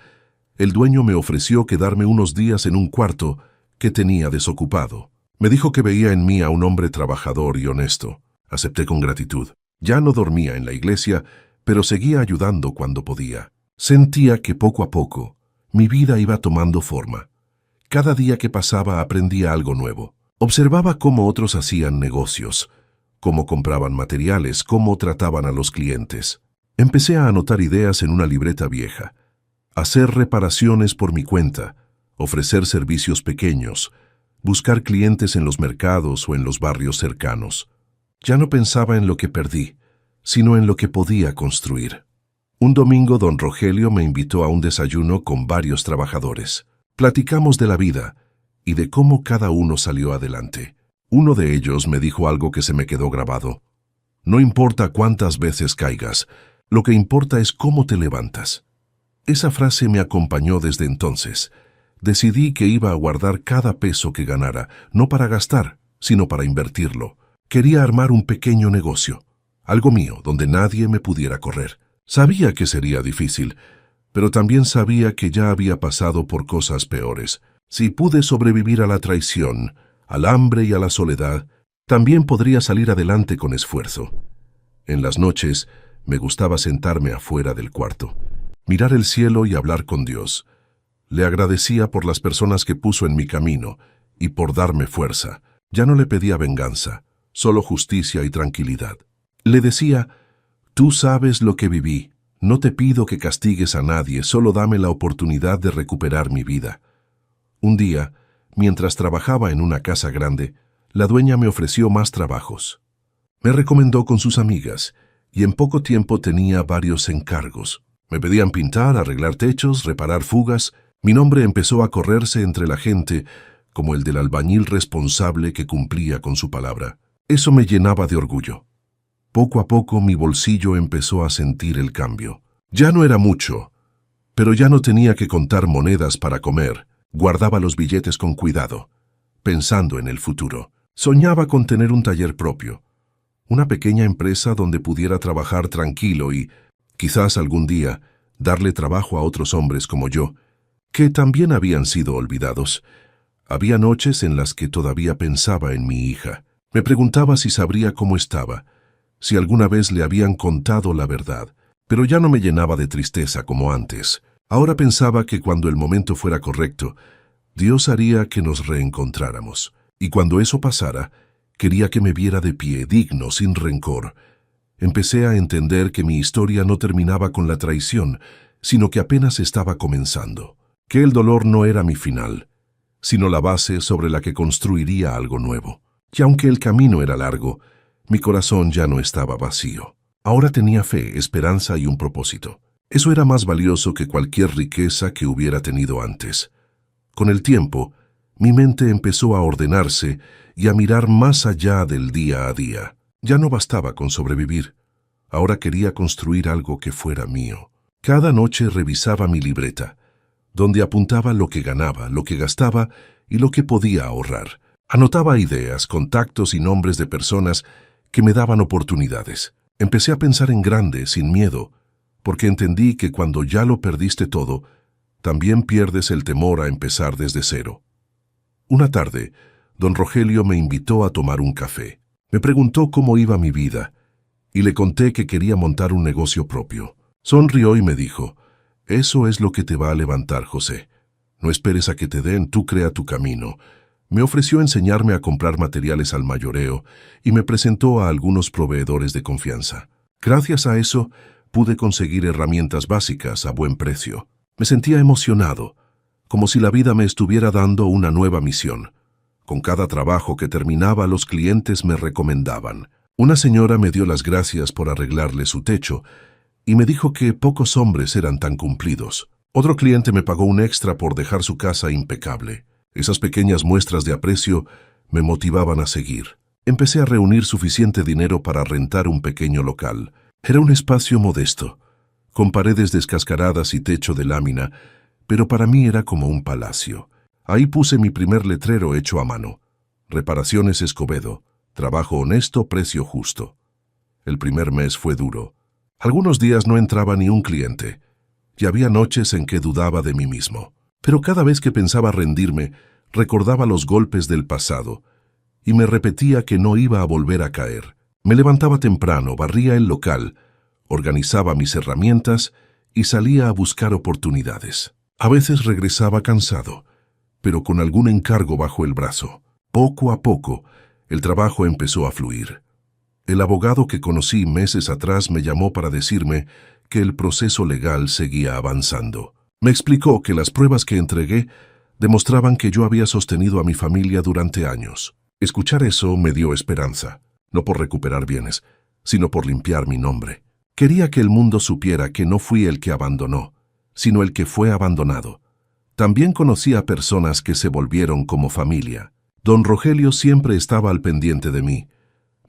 el dueño me ofreció quedarme unos días en un cuarto que tenía desocupado. Me dijo que veía en mí a un hombre trabajador y honesto. Acepté con gratitud. Ya no dormía en la iglesia, pero seguía ayudando cuando podía. Sentía que poco a poco mi vida iba tomando forma. Cada día que pasaba aprendía algo nuevo. Observaba cómo otros hacían negocios, cómo compraban materiales, cómo trataban a los clientes. Empecé a anotar ideas en una libreta vieja, hacer reparaciones por mi cuenta, ofrecer servicios pequeños, buscar clientes en los mercados o en los barrios cercanos. Ya no pensaba en lo que perdí, sino en lo que podía construir. Un domingo don Rogelio me invitó a un desayuno con varios trabajadores. Platicamos de la vida y de cómo cada uno salió adelante. Uno de ellos me dijo algo que se me quedó grabado. No importa cuántas veces caigas, lo que importa es cómo te levantas. Esa frase me acompañó desde entonces. Decidí que iba a guardar cada peso que ganara, no para gastar, sino para invertirlo. Quería armar un pequeño negocio, algo mío, donde nadie me pudiera correr. Sabía que sería difícil, pero también sabía que ya había pasado por cosas peores. Si pude sobrevivir a la traición, al hambre y a la soledad, también podría salir adelante con esfuerzo. En las noches me gustaba sentarme afuera del cuarto, mirar el cielo y hablar con Dios. Le agradecía por las personas que puso en mi camino y por darme fuerza. Ya no le pedía venganza, solo justicia y tranquilidad. Le decía: tú sabes lo que viví, no te pido que castigues a nadie, solo dame la oportunidad de recuperar mi vida. Un día, mientras trabajaba en una casa grande, la dueña me ofreció más trabajos. Me recomendó con sus amigas, y en poco tiempo tenía varios encargos. Me pedían pintar, arreglar techos, reparar fugas. Mi nombre empezó a correrse entre la gente como el del albañil responsable que cumplía con su palabra. Eso me llenaba de orgullo. Poco a poco mi bolsillo empezó a sentir el cambio. Ya no era mucho, pero ya no tenía que contar monedas para comer. Guardaba los billetes con cuidado, pensando en el futuro. Soñaba con tener un taller propio, una pequeña empresa donde pudiera trabajar tranquilo y, quizás algún día, darle trabajo a otros hombres como yo, que también habían sido olvidados. Había noches en las que todavía pensaba en mi hija. Me preguntaba si sabría cómo estaba, si alguna vez le habían contado la verdad, pero ya no me llenaba de tristeza como antes. Ahora pensaba que cuando el momento fuera correcto, Dios haría que nos reencontráramos, y cuando eso pasara, quería que me viera de pie, digno, sin rencor. Empecé a entender que mi historia no terminaba con la traición, sino que apenas estaba comenzando, que el dolor no era mi final, sino la base sobre la que construiría algo nuevo. Y aunque el camino era largo, mi corazón ya no estaba vacío. Ahora tenía fe, esperanza y un propósito. Eso era más valioso que cualquier riqueza que hubiera tenido antes. Con el tiempo, mi mente empezó a ordenarse y a mirar más allá del día a día. Ya no bastaba con sobrevivir. Ahora quería construir algo que fuera mío. Cada noche revisaba mi libreta, donde apuntaba lo que ganaba, lo que gastaba y lo que podía ahorrar. Anotaba ideas, contactos y nombres de personas que me daban oportunidades. Empecé a pensar en grande, sin miedo, porque entendí que cuando ya lo perdiste todo, también pierdes el temor a empezar desde cero. Una tarde, don Rogelio me invitó a tomar un café. Me preguntó cómo iba mi vida, y le conté que quería montar un negocio propio. Sonrió y me dijo, «Eso es lo que te va a levantar, José. No esperes a que te den, tú crea tu camino». Me ofreció enseñarme a comprar materiales al mayoreo y me presentó a algunos proveedores de confianza. Gracias a eso, pude conseguir herramientas básicas a buen precio. Me sentía emocionado, como si la vida me estuviera dando una nueva misión. Con cada trabajo que terminaba, los clientes me recomendaban. Una señora me dio las gracias por arreglarle su techo y me dijo que pocos hombres eran tan cumplidos. Otro cliente me pagó un extra por dejar su casa impecable. Esas pequeñas muestras de aprecio me motivaban a seguir. Empecé a reunir suficiente dinero para rentar un pequeño local. Era un espacio modesto, con paredes descascaradas y techo de lámina, pero para mí era como un palacio. Ahí puse mi primer letrero hecho a mano. Reparaciones Escobedo, trabajo honesto, precio justo. El primer mes fue duro. Algunos días no entraba ni un cliente, y había noches en que dudaba de mí mismo. Pero cada vez que pensaba rendirme, recordaba los golpes del pasado y me repetía que no iba a volver a caer. Me levantaba temprano, barría el local, organizaba mis herramientas y salía a buscar oportunidades. A veces regresaba cansado, pero con algún encargo bajo el brazo. Poco a poco, el trabajo empezó a fluir. El abogado que conocí meses atrás me llamó para decirme que el proceso legal seguía avanzando. Me explicó que las pruebas que entregué demostraban que yo había sostenido a mi familia durante años. Escuchar eso me dio esperanza, no por recuperar bienes, sino por limpiar mi nombre. Quería que el mundo supiera que no fui el que abandonó, sino el que fue abandonado. También conocí a personas que se volvieron como familia. Don Rogelio siempre estaba al pendiente de mí.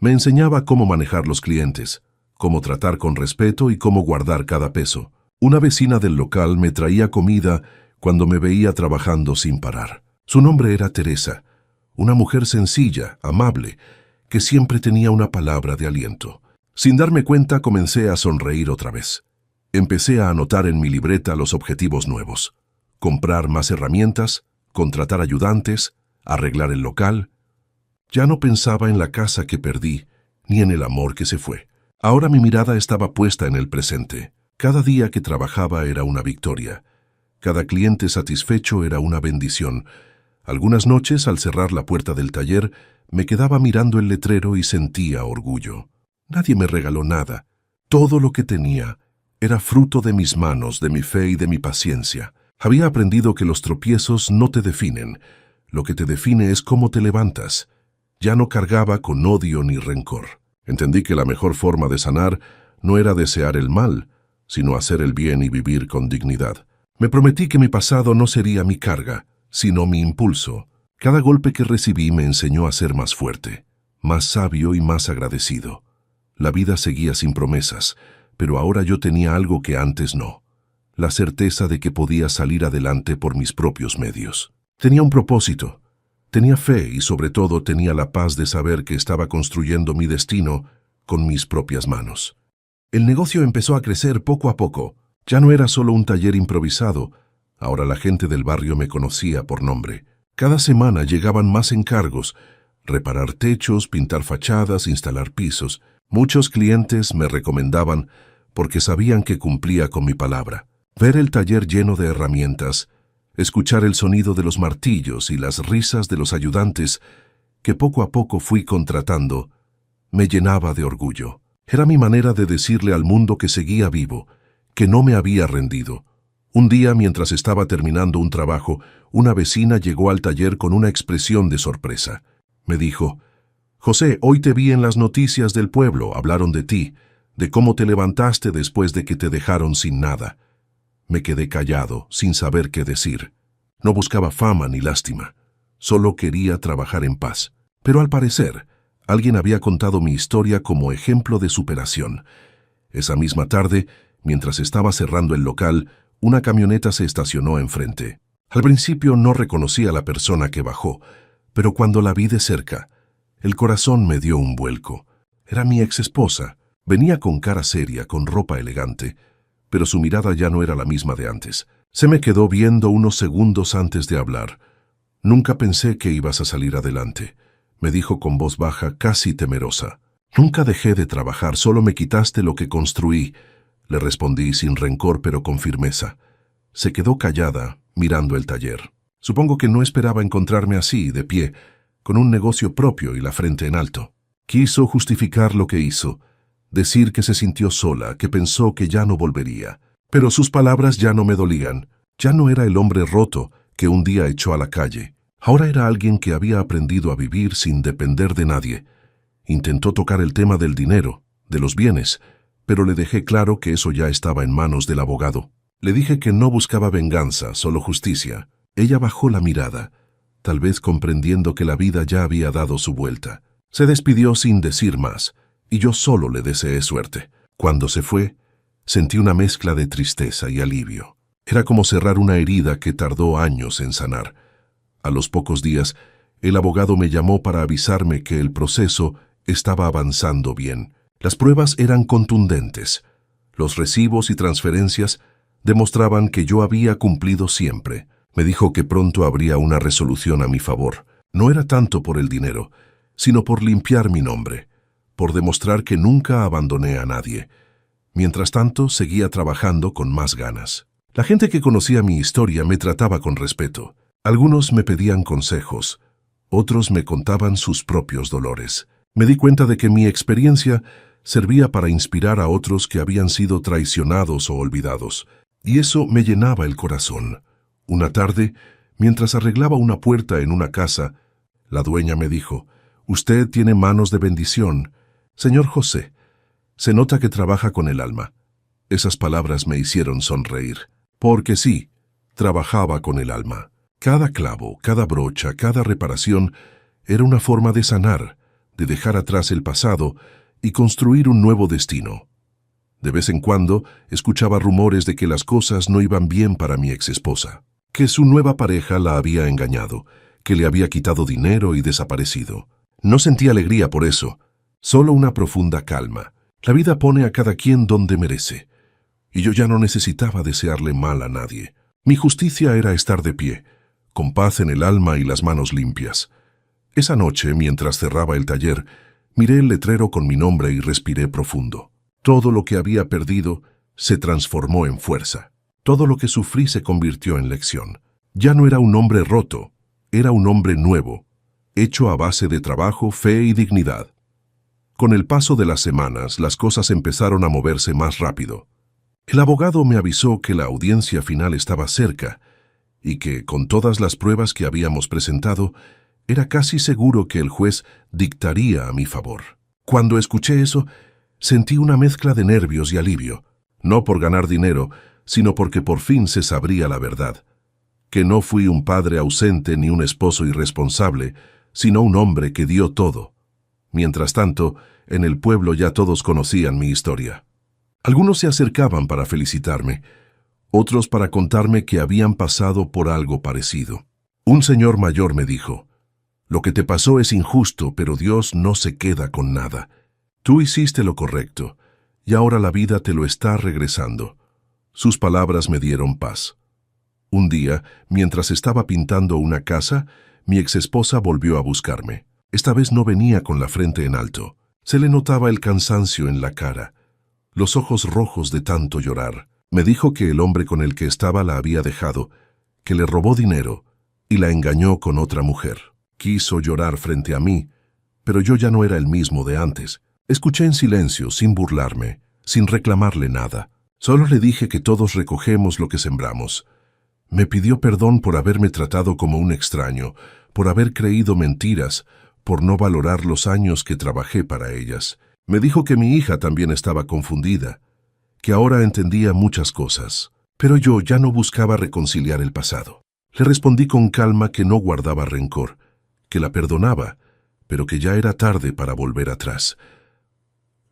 Me enseñaba cómo manejar los clientes, cómo tratar con respeto y cómo guardar cada peso. Una vecina del local me traía comida cuando me veía trabajando sin parar. Su nombre era Teresa, una mujer sencilla, amable, que siempre tenía una palabra de aliento. Sin darme cuenta, comencé a sonreír otra vez. Empecé a anotar en mi libreta los objetivos nuevos: comprar más herramientas, contratar ayudantes, arreglar el local. Ya no pensaba en la casa que perdí, ni en el amor que se fue. Ahora mi mirada estaba puesta en el presente. Cada día que trabajaba era una victoria. Cada cliente satisfecho era una bendición. Algunas noches, al cerrar la puerta del taller, me quedaba mirando el letrero y sentía orgullo. Nadie me regaló nada. Todo lo que tenía era fruto de mis manos, de mi fe y de mi paciencia. Había aprendido que los tropiezos no te definen. Lo que te define es cómo te levantas. Ya no cargaba con odio ni rencor. Entendí que la mejor forma de sanar no era desear el mal, sino hacer el bien y vivir con dignidad. Me prometí que mi pasado no sería mi carga, sino mi impulso. Cada golpe que recibí me enseñó a ser más fuerte, más sabio y más agradecido. La vida seguía sin promesas, pero ahora yo tenía algo que antes no: la certeza de que podía salir adelante por mis propios medios. Tenía un propósito, tenía fe y sobre todo tenía la paz de saber que estaba construyendo mi destino con mis propias manos. El negocio empezó a crecer poco a poco. Ya no era solo un taller improvisado. Ahora la gente del barrio me conocía por nombre. Cada semana llegaban más encargos: reparar techos, pintar fachadas, instalar pisos. Muchos clientes me recomendaban porque sabían que cumplía con mi palabra. Ver el taller lleno de herramientas escuchar el sonido de los martillos y las risas de los ayudantes que poco a poco fui contratando, me llenaba de orgullo. Era mi manera de decirle al mundo que seguía vivo, que no me había rendido. Un día, mientras estaba terminando un trabajo, una vecina llegó al taller con una expresión de sorpresa. Me dijo: «José, hoy te vi en las noticias del pueblo, hablaron de ti, de cómo te levantaste después de que te dejaron sin nada». Me quedé callado, sin saber qué decir. No buscaba fama ni lástima, solo quería trabajar en paz. Pero al parecer, alguien había contado mi historia como ejemplo de superación. Esa misma tarde, mientras estaba cerrando el local, una camioneta se estacionó enfrente. Al principio no reconocí a la persona que bajó, pero cuando la vi de cerca, el corazón me dio un vuelco. Era mi exesposa. Venía con cara seria, con ropa elegante, pero su mirada ya no era la misma de antes. Se me quedó viendo unos segundos antes de hablar. «Nunca pensé que ibas a salir adelante», me dijo con voz baja, casi temerosa. «Nunca dejé de trabajar, solo me quitaste lo que construí», le respondí sin rencor pero con firmeza. Se quedó callada, mirando el taller. Supongo que no esperaba encontrarme así, de pie, con un negocio propio y la frente en alto. Quiso justificar lo que hizo, decir que se sintió sola, que pensó que ya no volvería. Pero sus palabras ya no me dolían. Ya no era el hombre roto que un día echó a la calle. Ahora era alguien que había aprendido a vivir sin depender de nadie. Intentó tocar el tema del dinero, de los bienes, pero le dejé claro que eso ya estaba en manos del abogado. Le dije que no buscaba venganza, solo justicia. Ella bajó la mirada, tal vez comprendiendo que la vida ya había dado su vuelta. Se despidió sin decir más, y yo solo le deseé suerte. Cuando se fue, sentí una mezcla de tristeza y alivio. Era como cerrar una herida que tardó años en sanar. A los pocos días, el abogado me llamó para avisarme que el proceso estaba avanzando bien. Las pruebas eran contundentes. Los recibos y transferencias demostraban que yo había cumplido siempre. Me dijo que pronto habría una resolución a mi favor. No era tanto por el dinero, sino por limpiar mi nombre, por demostrar que nunca abandoné a nadie. Mientras tanto, seguía trabajando con más ganas. La gente que conocía mi historia me trataba con respeto. Algunos me pedían consejos, otros me contaban sus propios dolores. Me di cuenta de que mi experiencia servía para inspirar a otros que habían sido traicionados o olvidados, y eso me llenaba el corazón. Una tarde, mientras arreglaba una puerta en una casa, la dueña me dijo: «Usted tiene manos de bendición, señor José. Se nota que trabaja con el alma». Esas palabras me hicieron sonreír, porque sí, trabajaba con el alma. Cada clavo, cada brocha, cada reparación era una forma de sanar, de dejar atrás el pasado y construir un nuevo destino. De vez en cuando escuchaba rumores de que las cosas no iban bien para mi exesposa, que su nueva pareja la había engañado, que le había quitado dinero y desaparecido. No sentí alegría por eso, solo una profunda calma. La vida pone a cada quien donde merece, y yo ya no necesitaba desearle mal a nadie. Mi justicia era estar de pie, con paz en el alma y las manos limpias. Esa noche, mientras cerraba el taller, miré el letrero con mi nombre y respiré profundo. Todo lo que había perdido se transformó en fuerza. Todo lo que sufrí se convirtió en lección. Ya no era un hombre roto, era un hombre nuevo, hecho a base de trabajo, fe y dignidad. Con el paso de las semanas, las cosas empezaron a moverse más rápido. El abogado me avisó que la audiencia final estaba cerca y que, con todas las pruebas que habíamos presentado, era casi seguro que el juez dictaría a mi favor. Cuando escuché eso, sentí una mezcla de nervios y alivio, no por ganar dinero, sino porque por fin se sabría la verdad. Que no fui un padre ausente ni un esposo irresponsable, sino un hombre que dio todo. Mientras tanto, en el pueblo ya todos conocían mi historia. Algunos se acercaban para felicitarme, otros para contarme que habían pasado por algo parecido. Un señor mayor me dijo: «Lo que te pasó es injusto, pero Dios no se queda con nada. Tú hiciste lo correcto, y ahora la vida te lo está regresando». Sus palabras me dieron paz. Un día, mientras estaba pintando una casa, mi exesposa volvió a buscarme. Esta vez no venía con la frente en alto. Se le notaba el cansancio en la cara, los ojos rojos de tanto llorar. Me dijo que el hombre con el que estaba la había dejado, que le robó dinero y la engañó con otra mujer. Quiso llorar frente a mí, pero yo ya no era el mismo de antes. Escuché en silencio, sin burlarme, sin reclamarle nada. Solo le dije que todos recogemos lo que sembramos. Me pidió perdón por haberme tratado como un extraño, por haber creído mentiras, por no valorar los años que trabajé para ellas. Me dijo que mi hija también estaba confundida, que ahora entendía muchas cosas, pero yo ya no buscaba reconciliar el pasado. Le respondí con calma que no guardaba rencor, que la perdonaba, pero que ya era tarde para volver atrás.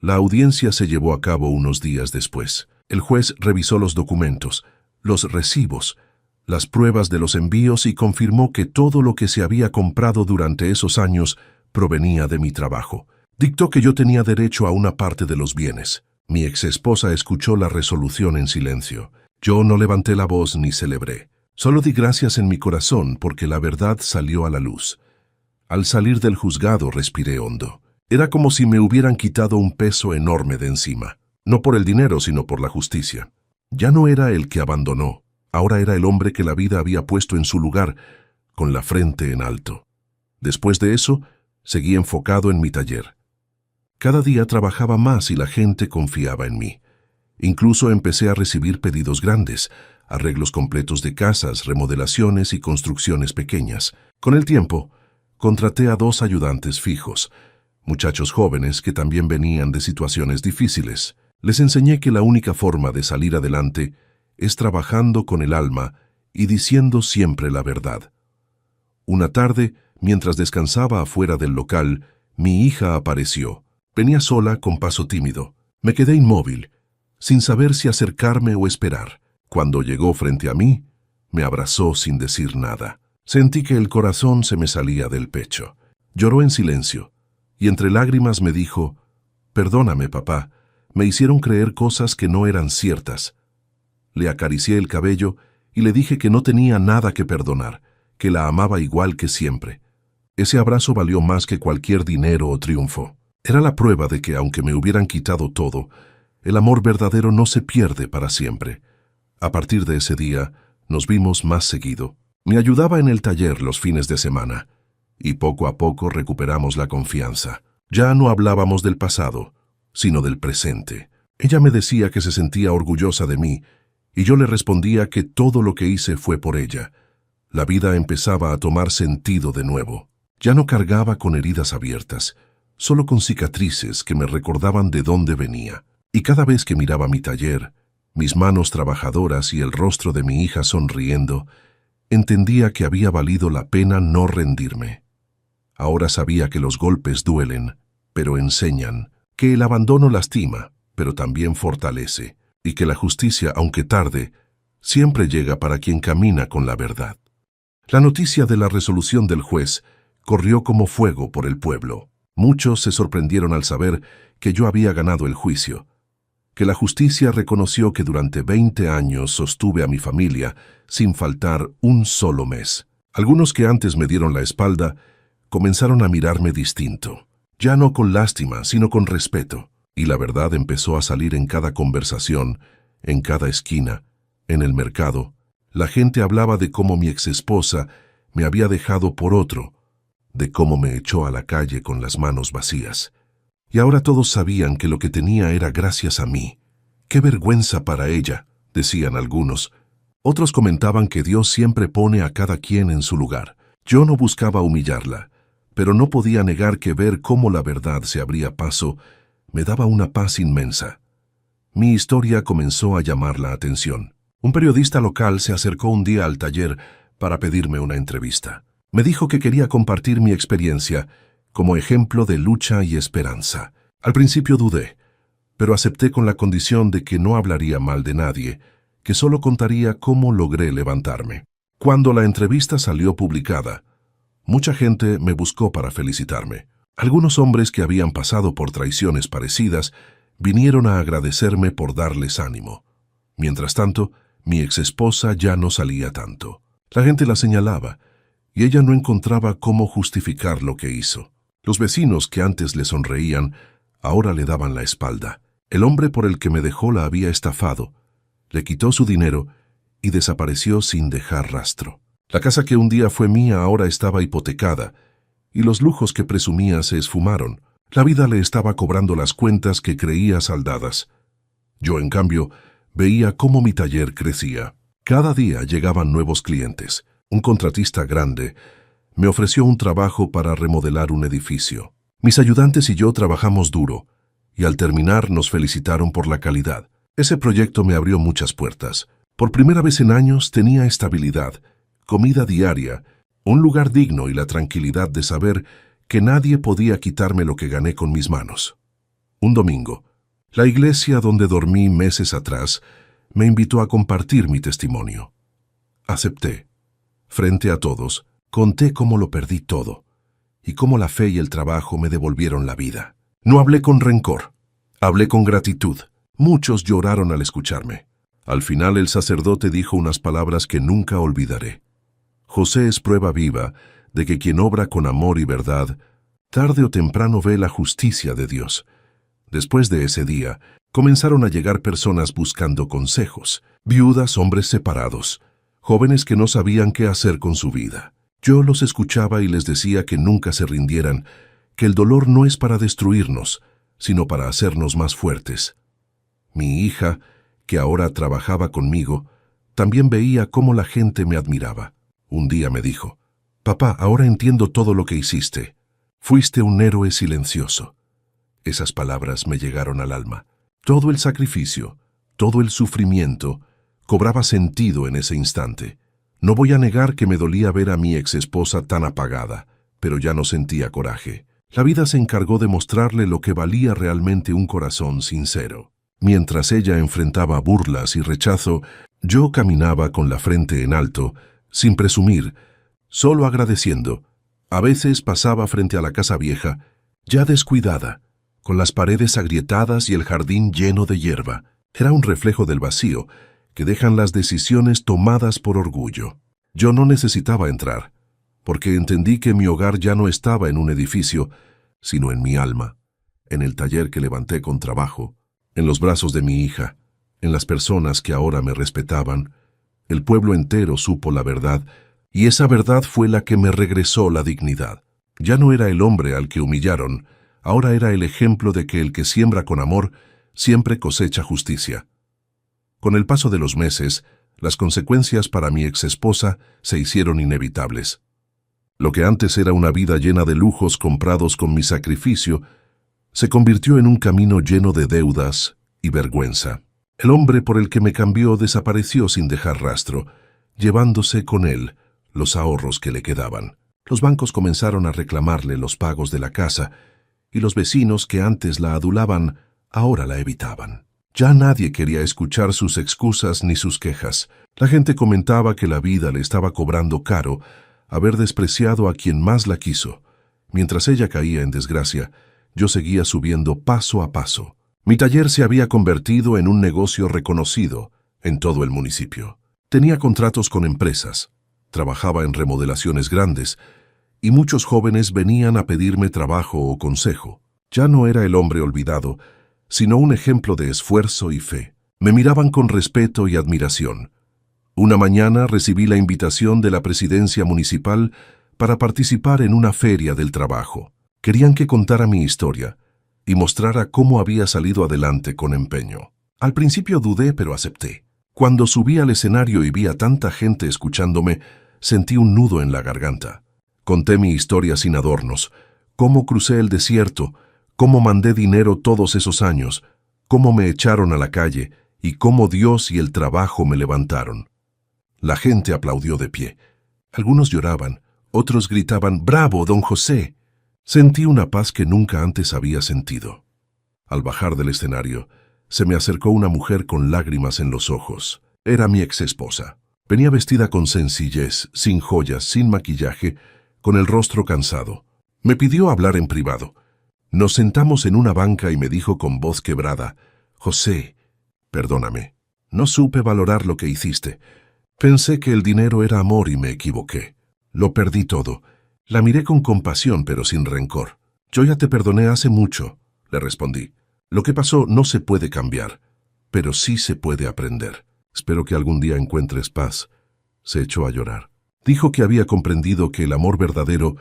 La audiencia se llevó a cabo unos días después. El juez revisó los documentos, los recibos, las pruebas de los envíos y confirmó que todo lo que se había comprado durante esos años provenía de mi trabajo. Dictó que yo tenía derecho a una parte de los bienes. Mi exesposa escuchó la resolución en silencio. Yo no levanté la voz ni celebré. Solo di gracias en mi corazón porque la verdad salió a la luz. Al salir del juzgado respiré hondo. Era como si me hubieran quitado un peso enorme de encima. No por el dinero, sino por la justicia. Ya no era el que abandonó. Ahora era el hombre que la vida había puesto en su lugar, con la frente en alto. Después de eso, seguí enfocado en mi taller. Cada día trabajaba más y la gente confiaba en mí. Incluso empecé a recibir pedidos grandes, arreglos completos de casas, remodelaciones y construcciones pequeñas. Con el tiempo, contraté a 2 ayudantes fijos, muchachos jóvenes que también venían de situaciones difíciles. Les enseñé que la única forma de salir adelante es trabajando con el alma y diciendo siempre la verdad. Una tarde, mientras descansaba afuera del local, mi hija apareció. Venía sola con paso tímido. Me quedé inmóvil, sin saber si acercarme o esperar. Cuando llegó frente a mí, me abrazó sin decir nada. Sentí que el corazón se me salía del pecho. Lloró en silencio, y entre lágrimas me dijo: «Perdóname, papá, me hicieron creer cosas que no eran ciertas». Le acaricié el cabello y le dije que no tenía nada que perdonar, que la amaba igual que siempre. Ese abrazo valió más que cualquier dinero o triunfo. Era la prueba de que, aunque me hubieran quitado todo, el amor verdadero no se pierde para siempre. A partir de ese día, nos vimos más seguido. Me ayudaba en el taller los fines de semana, y poco a poco recuperamos la confianza. Ya no hablábamos del pasado, sino del presente. Ella me decía que se sentía orgullosa de mí, y yo le respondía que todo lo que hice fue por ella. La vida empezaba a tomar sentido de nuevo. Ya no cargaba con heridas abiertas, solo con cicatrices que me recordaban de dónde venía. Y cada vez que miraba mi taller, mis manos trabajadoras y el rostro de mi hija sonriendo, entendía que había valido la pena no rendirme. Ahora sabía que los golpes duelen, pero enseñan, que el abandono lastima, pero también fortalece, y que la justicia, aunque tarde, siempre llega para quien camina con la verdad. La noticia de la resolución del juez corrió como fuego por el pueblo. Muchos se sorprendieron al saber que yo había ganado el juicio, que la justicia reconoció que durante 20 años sostuve a mi familia sin faltar un solo mes. Algunos que antes me dieron la espalda comenzaron a mirarme distinto, ya no con lástima, sino con respeto. Y la verdad empezó a salir en cada conversación, en cada esquina, en el mercado. La gente hablaba de cómo mi exesposa me había dejado por otro, de cómo me echó a la calle con las manos vacías. Y ahora todos sabían que lo que tenía era gracias a mí. ¡Qué vergüenza para ella!, decían algunos. Otros comentaban que Dios siempre pone a cada quien en su lugar. Yo no buscaba humillarla, pero no podía negar que ver cómo la verdad se abría paso me daba una paz inmensa. Mi historia comenzó a llamar la atención. Un periodista local se acercó un día al taller para pedirme una entrevista. Me dijo que quería compartir mi experiencia como ejemplo de lucha y esperanza. Al principio dudé, pero acepté con la condición de que no hablaría mal de nadie, que solo contaría cómo logré levantarme. Cuando la entrevista salió publicada, mucha gente me buscó para felicitarme. Algunos hombres que habían pasado por traiciones parecidas vinieron a agradecerme por darles ánimo. Mientras tanto, mi exesposa ya no salía tanto. La gente la señalaba, y ella no encontraba cómo justificar lo que hizo. Los vecinos que antes le sonreían, ahora le daban la espalda. El hombre por el que me dejó la había estafado, le quitó su dinero y desapareció sin dejar rastro. La casa que un día fue mía ahora estaba hipotecada, y los lujos que presumía se esfumaron. La vida le estaba cobrando las cuentas que creía saldadas. Yo, en cambio, veía cómo mi taller crecía. Cada día llegaban nuevos clientes. Un contratista grande me ofreció un trabajo para remodelar un edificio. Mis ayudantes y yo trabajamos duro, y al terminar nos felicitaron por la calidad. Ese proyecto me abrió muchas puertas. Por primera vez en años tenía estabilidad, comida diaria, un lugar digno y la tranquilidad de saber que nadie podía quitarme lo que gané con mis manos. Un domingo, la iglesia donde dormí meses atrás me invitó a compartir mi testimonio. Acepté. Frente a todos, conté cómo lo perdí todo y cómo la fe y el trabajo me devolvieron la vida. No hablé con rencor, hablé con gratitud. Muchos lloraron al escucharme. Al final el sacerdote dijo unas palabras que nunca olvidaré. José es prueba viva de que quien obra con amor y verdad, tarde o temprano ve la justicia de Dios. Después de ese día, comenzaron a llegar personas buscando consejos, viudas, hombres separados, jóvenes que no sabían qué hacer con su vida. Yo los escuchaba y les decía que nunca se rindieran, que el dolor no es para destruirnos, sino para hacernos más fuertes. Mi hija, que ahora trabajaba conmigo, también veía cómo la gente me admiraba. Un día me dijo: «Papá, ahora entiendo todo lo que hiciste. Fuiste un héroe silencioso». Esas palabras me llegaron al alma. Todo el sacrificio, todo el sufrimiento, cobraba sentido en ese instante. No voy a negar que me dolía ver a mi exesposa tan apagada, pero ya no sentía coraje. La vida se encargó de mostrarle lo que valía realmente un corazón sincero. Mientras ella enfrentaba burlas y rechazo, yo caminaba con la frente en alto, sin presumir, solo agradeciendo. A veces pasaba frente a la casa vieja, ya descuidada, con las paredes agrietadas y el jardín lleno de hierba. Era un reflejo del vacío que dejan las decisiones tomadas por orgullo. Yo no necesitaba entrar, porque entendí que mi hogar ya no estaba en un edificio, sino en mi alma, en el taller que levanté con trabajo, en los brazos de mi hija, en las personas que ahora me respetaban. El pueblo entero supo la verdad, y esa verdad fue la que me regresó la dignidad. Ya no era el hombre al que humillaron, ahora era el ejemplo de que el que siembra con amor siempre cosecha justicia. Con el paso de los meses, las consecuencias para mi exesposa se hicieron inevitables. Lo que antes era una vida llena de lujos comprados con mi sacrificio, se convirtió en un camino lleno de deudas y vergüenza. El hombre por el que me cambió desapareció sin dejar rastro, llevándose con él los ahorros que le quedaban. Los bancos comenzaron a reclamarle los pagos de la casa, y los vecinos que antes la adulaban, ahora la evitaban. Ya nadie quería escuchar sus excusas ni sus quejas. La gente comentaba que la vida le estaba cobrando caro haber despreciado a quien más la quiso. Mientras ella caía en desgracia, yo seguía subiendo paso a paso. Mi taller se había convertido en un negocio reconocido en todo el municipio. Tenía contratos con empresas, trabajaba en remodelaciones grandes, y muchos jóvenes venían a pedirme trabajo o consejo. Ya no era el hombre olvidado, sino un ejemplo de esfuerzo y fe. Me miraban con respeto y admiración. Una mañana recibí la invitación de la presidencia municipal para participar en una feria del trabajo. Querían que contara mi historia y mostrara cómo había salido adelante con empeño. Al principio dudé, pero acepté. Cuando subí al escenario y vi a tanta gente escuchándome, sentí un nudo en la garganta. Conté mi historia sin adornos, cómo crucé el desierto, cómo mandé dinero todos esos años, cómo me echaron a la calle y cómo Dios y el trabajo me levantaron. La gente aplaudió de pie. Algunos lloraban, otros gritaban: «¡Bravo, don José!». Sentí una paz que nunca antes había sentido. Al bajar del escenario, se me acercó una mujer con lágrimas en los ojos. Era mi exesposa. Venía vestida con sencillez, sin joyas, sin maquillaje, con el rostro cansado. Me pidió hablar en privado. Nos sentamos en una banca y me dijo con voz quebrada: «José, perdóname. No supe valorar lo que hiciste. Pensé que el dinero era amor y me equivoqué. Lo perdí todo». La miré con compasión, pero sin rencor. «Yo ya te perdoné hace mucho», le respondí. «Lo que pasó no se puede cambiar, pero sí se puede aprender». Espero que algún día encuentres paz. Se echó a llorar. Dijo que había comprendido que el amor verdadero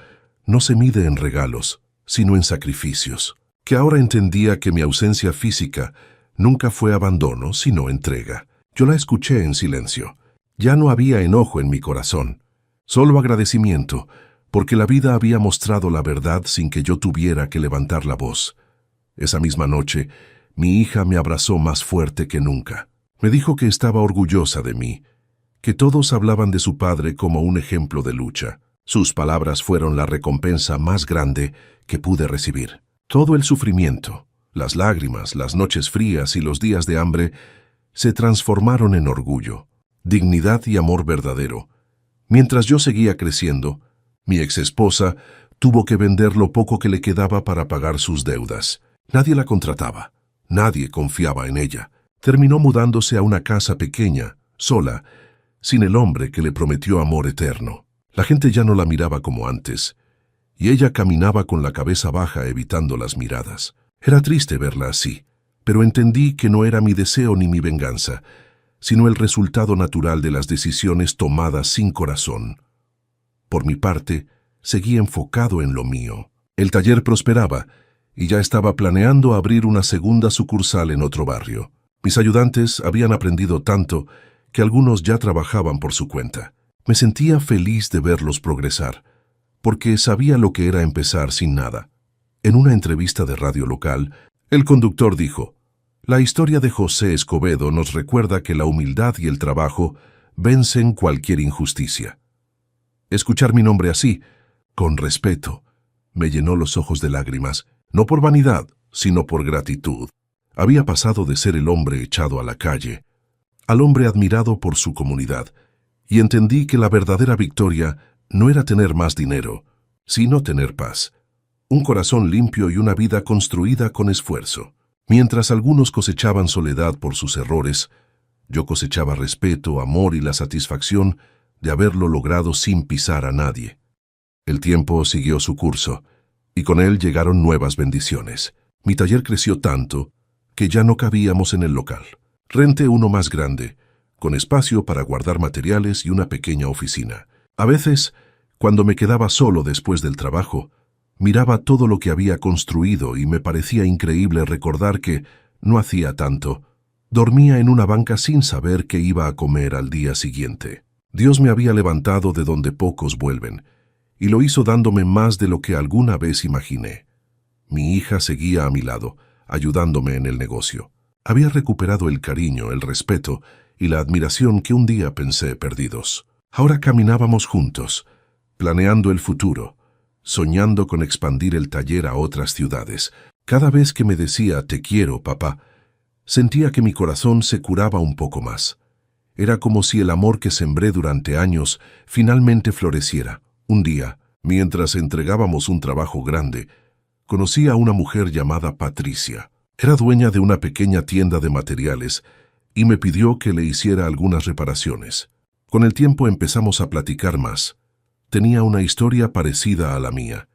no se mide en regalos, sino en sacrificios. Que ahora entendía que mi ausencia física nunca fue abandono, sino entrega. Yo la escuché en silencio. Ya no había enojo en mi corazón, solo agradecimiento, porque la vida había mostrado la verdad sin que yo tuviera que levantar la voz. Esa misma noche, mi hija me abrazó más fuerte que nunca. Me dijo que estaba orgullosa de mí, que todos hablaban de su padre como un ejemplo de lucha. Sus palabras fueron la recompensa más grande que pude recibir. Todo el sufrimiento, las lágrimas, las noches frías y los días de hambre se transformaron en orgullo, dignidad y amor verdadero. Mientras yo seguía creciendo, mi exesposa tuvo que vender lo poco que le quedaba para pagar sus deudas. Nadie la contrataba, nadie confiaba en ella. Terminó mudándose a una casa pequeña, sola, sin el hombre que le prometió amor eterno. La gente ya no la miraba como antes, y ella caminaba con la cabeza baja evitando las miradas. Era triste verla así, pero entendí que no era mi deseo ni mi venganza, sino el resultado natural de las decisiones tomadas sin corazón. Por mi parte, seguí enfocado en lo mío. El taller prosperaba, y ya estaba planeando abrir una segunda sucursal en otro barrio. Mis ayudantes habían aprendido tanto que algunos ya trabajaban por su cuenta. Me sentía feliz de verlos progresar, porque sabía lo que era empezar sin nada. En una entrevista de radio local, el conductor dijo: «La historia de José Escobedo nos recuerda que la humildad y el trabajo vencen cualquier injusticia». Escuchar mi nombre así, con respeto, me llenó los ojos de lágrimas, no por vanidad, sino por gratitud. Había pasado de ser el hombre echado a la calle, al hombre admirado por su comunidad, y entendí que la verdadera victoria no era tener más dinero, sino tener paz, un corazón limpio y una vida construida con esfuerzo. Mientras algunos cosechaban soledad por sus errores, yo cosechaba respeto, amor y la satisfacción de haberlo logrado sin pisar a nadie. El tiempo siguió su curso, y con él llegaron nuevas bendiciones. Mi taller creció tanto que ya no cabíamos en el local. Renté uno más grande, con espacio para guardar materiales y una pequeña oficina. A veces, cuando me quedaba solo después del trabajo, miraba todo lo que había construido y me parecía increíble recordar que, no hacía tanto, dormía en una banca sin saber qué iba a comer al día siguiente. Dios me había levantado de donde pocos vuelven, y lo hizo dándome más de lo que alguna vez imaginé. Mi hija seguía a mi lado, ayudándome en el negocio. Había recuperado el cariño, el respeto y la admiración que un día pensé perdidos. Ahora caminábamos juntos, planeando el futuro, soñando con expandir el taller a otras ciudades. Cada vez que me decía «te quiero, papá», sentía que mi corazón se curaba un poco más. Era como si el amor que sembré durante años finalmente floreciera. Un día, mientras entregábamos un trabajo grande, conocí a una mujer llamada Patricia. Era dueña de una pequeña tienda de materiales y me pidió que le hiciera algunas reparaciones. Con el tiempo empezamos a platicar más. Tenía una historia parecida a la mía.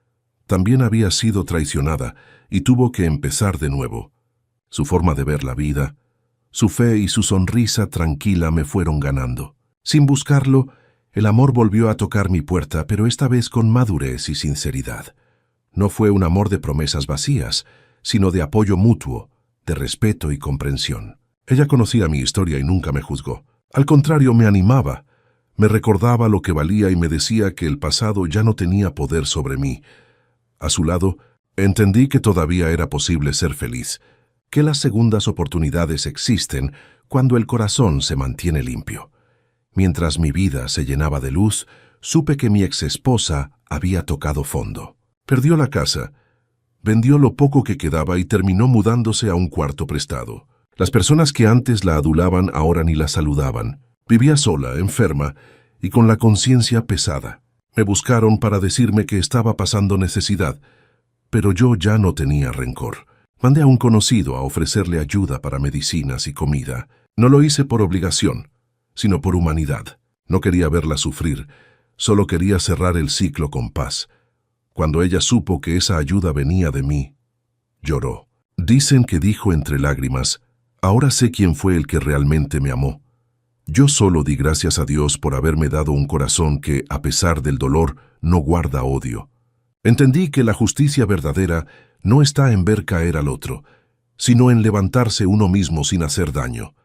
También había sido traicionada y tuvo que empezar de nuevo. Su forma de ver la vida, su fe y su sonrisa tranquila me fueron ganando. Sin buscarlo, el amor volvió a tocar mi puerta, pero esta vez con madurez y sinceridad. No fue un amor de promesas vacías, sino de apoyo mutuo, de respeto y comprensión. Ella conocía mi historia y nunca me juzgó. Al contrario, me animaba, me recordaba lo que valía y me decía que el pasado ya no tenía poder sobre mí. A su lado, entendí que todavía era posible ser feliz, que las segundas oportunidades existen cuando el corazón se mantiene limpio. Mientras mi vida se llenaba de luz, supe que mi exesposa había tocado fondo. Perdió la casa, vendió lo poco que quedaba y terminó mudándose a un cuarto prestado. Las personas que antes la adulaban ahora ni la saludaban. Vivía sola, enferma y con la conciencia pesada. Me buscaron para decirme que estaba pasando necesidad, pero yo ya no tenía rencor. Mandé a un conocido a ofrecerle ayuda para medicinas y comida. No lo hice por obligación, sino por humanidad. No quería verla sufrir, solo quería cerrar el ciclo con paz. Cuando ella supo que esa ayuda venía de mí, lloró. Dicen que dijo entre lágrimas: «Ahora sé quién fue el que realmente me amó». Yo solo di gracias a Dios por haberme dado un corazón que, a pesar del dolor, no guarda odio. Entendí que la justicia verdadera no está en ver caer al otro, sino en levantarse uno mismo sin hacer daño.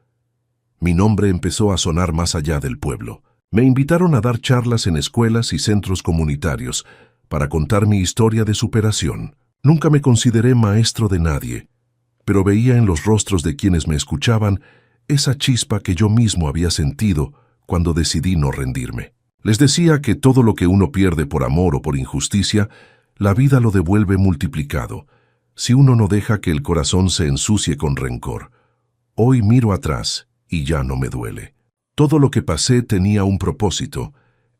Mi nombre empezó a sonar más allá del pueblo. Me invitaron a dar charlas en escuelas y centros comunitarios para contar mi historia de superación. Nunca me consideré maestro de nadie, pero veía en los rostros de quienes me escuchaban esa chispa que yo mismo había sentido cuando decidí no rendirme. Les decía que todo lo que uno pierde por amor o por injusticia, la vida lo devuelve multiplicado, si uno no deja que el corazón se ensucie con rencor. Hoy miro atrás y ya no me duele. Todo lo que pasé tenía un propósito: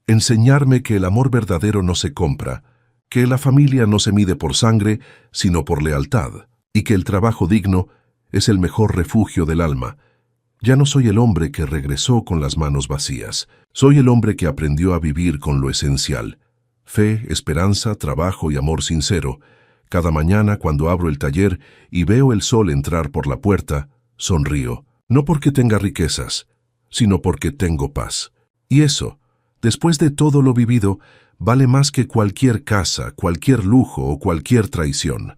enseñarme que el amor verdadero no se compra, que la familia no se mide por sangre, sino por lealtad, y que el trabajo digno es el mejor refugio del alma. Ya no soy el hombre que regresó con las manos vacías. Soy el hombre que aprendió a vivir con lo esencial: fe, esperanza, trabajo y amor sincero. Cada mañana cuando abro el taller y veo el sol entrar por la puerta, sonrío, no porque tenga riquezas, sino porque tengo paz. Y eso, después de todo lo vivido, vale más que cualquier casa, cualquier lujo o cualquier traición.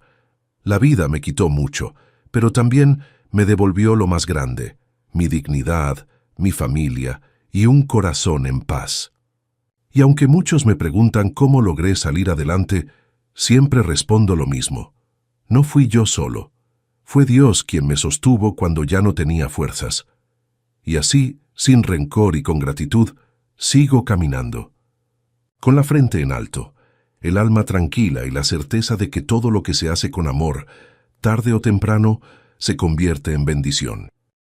La vida me quitó mucho, pero también me devolvió lo más grande: mi dignidad, mi familia y un corazón en paz. Y aunque muchos me preguntan cómo logré salir adelante, siempre respondo lo mismo: no fui yo solo, fue Dios quien me sostuvo cuando ya no tenía fuerzas. Y así, sin rencor y con gratitud, sigo caminando. Con la frente en alto, el alma tranquila y la certeza de que todo lo que se hace con amor, tarde o temprano, se convierte en bendición.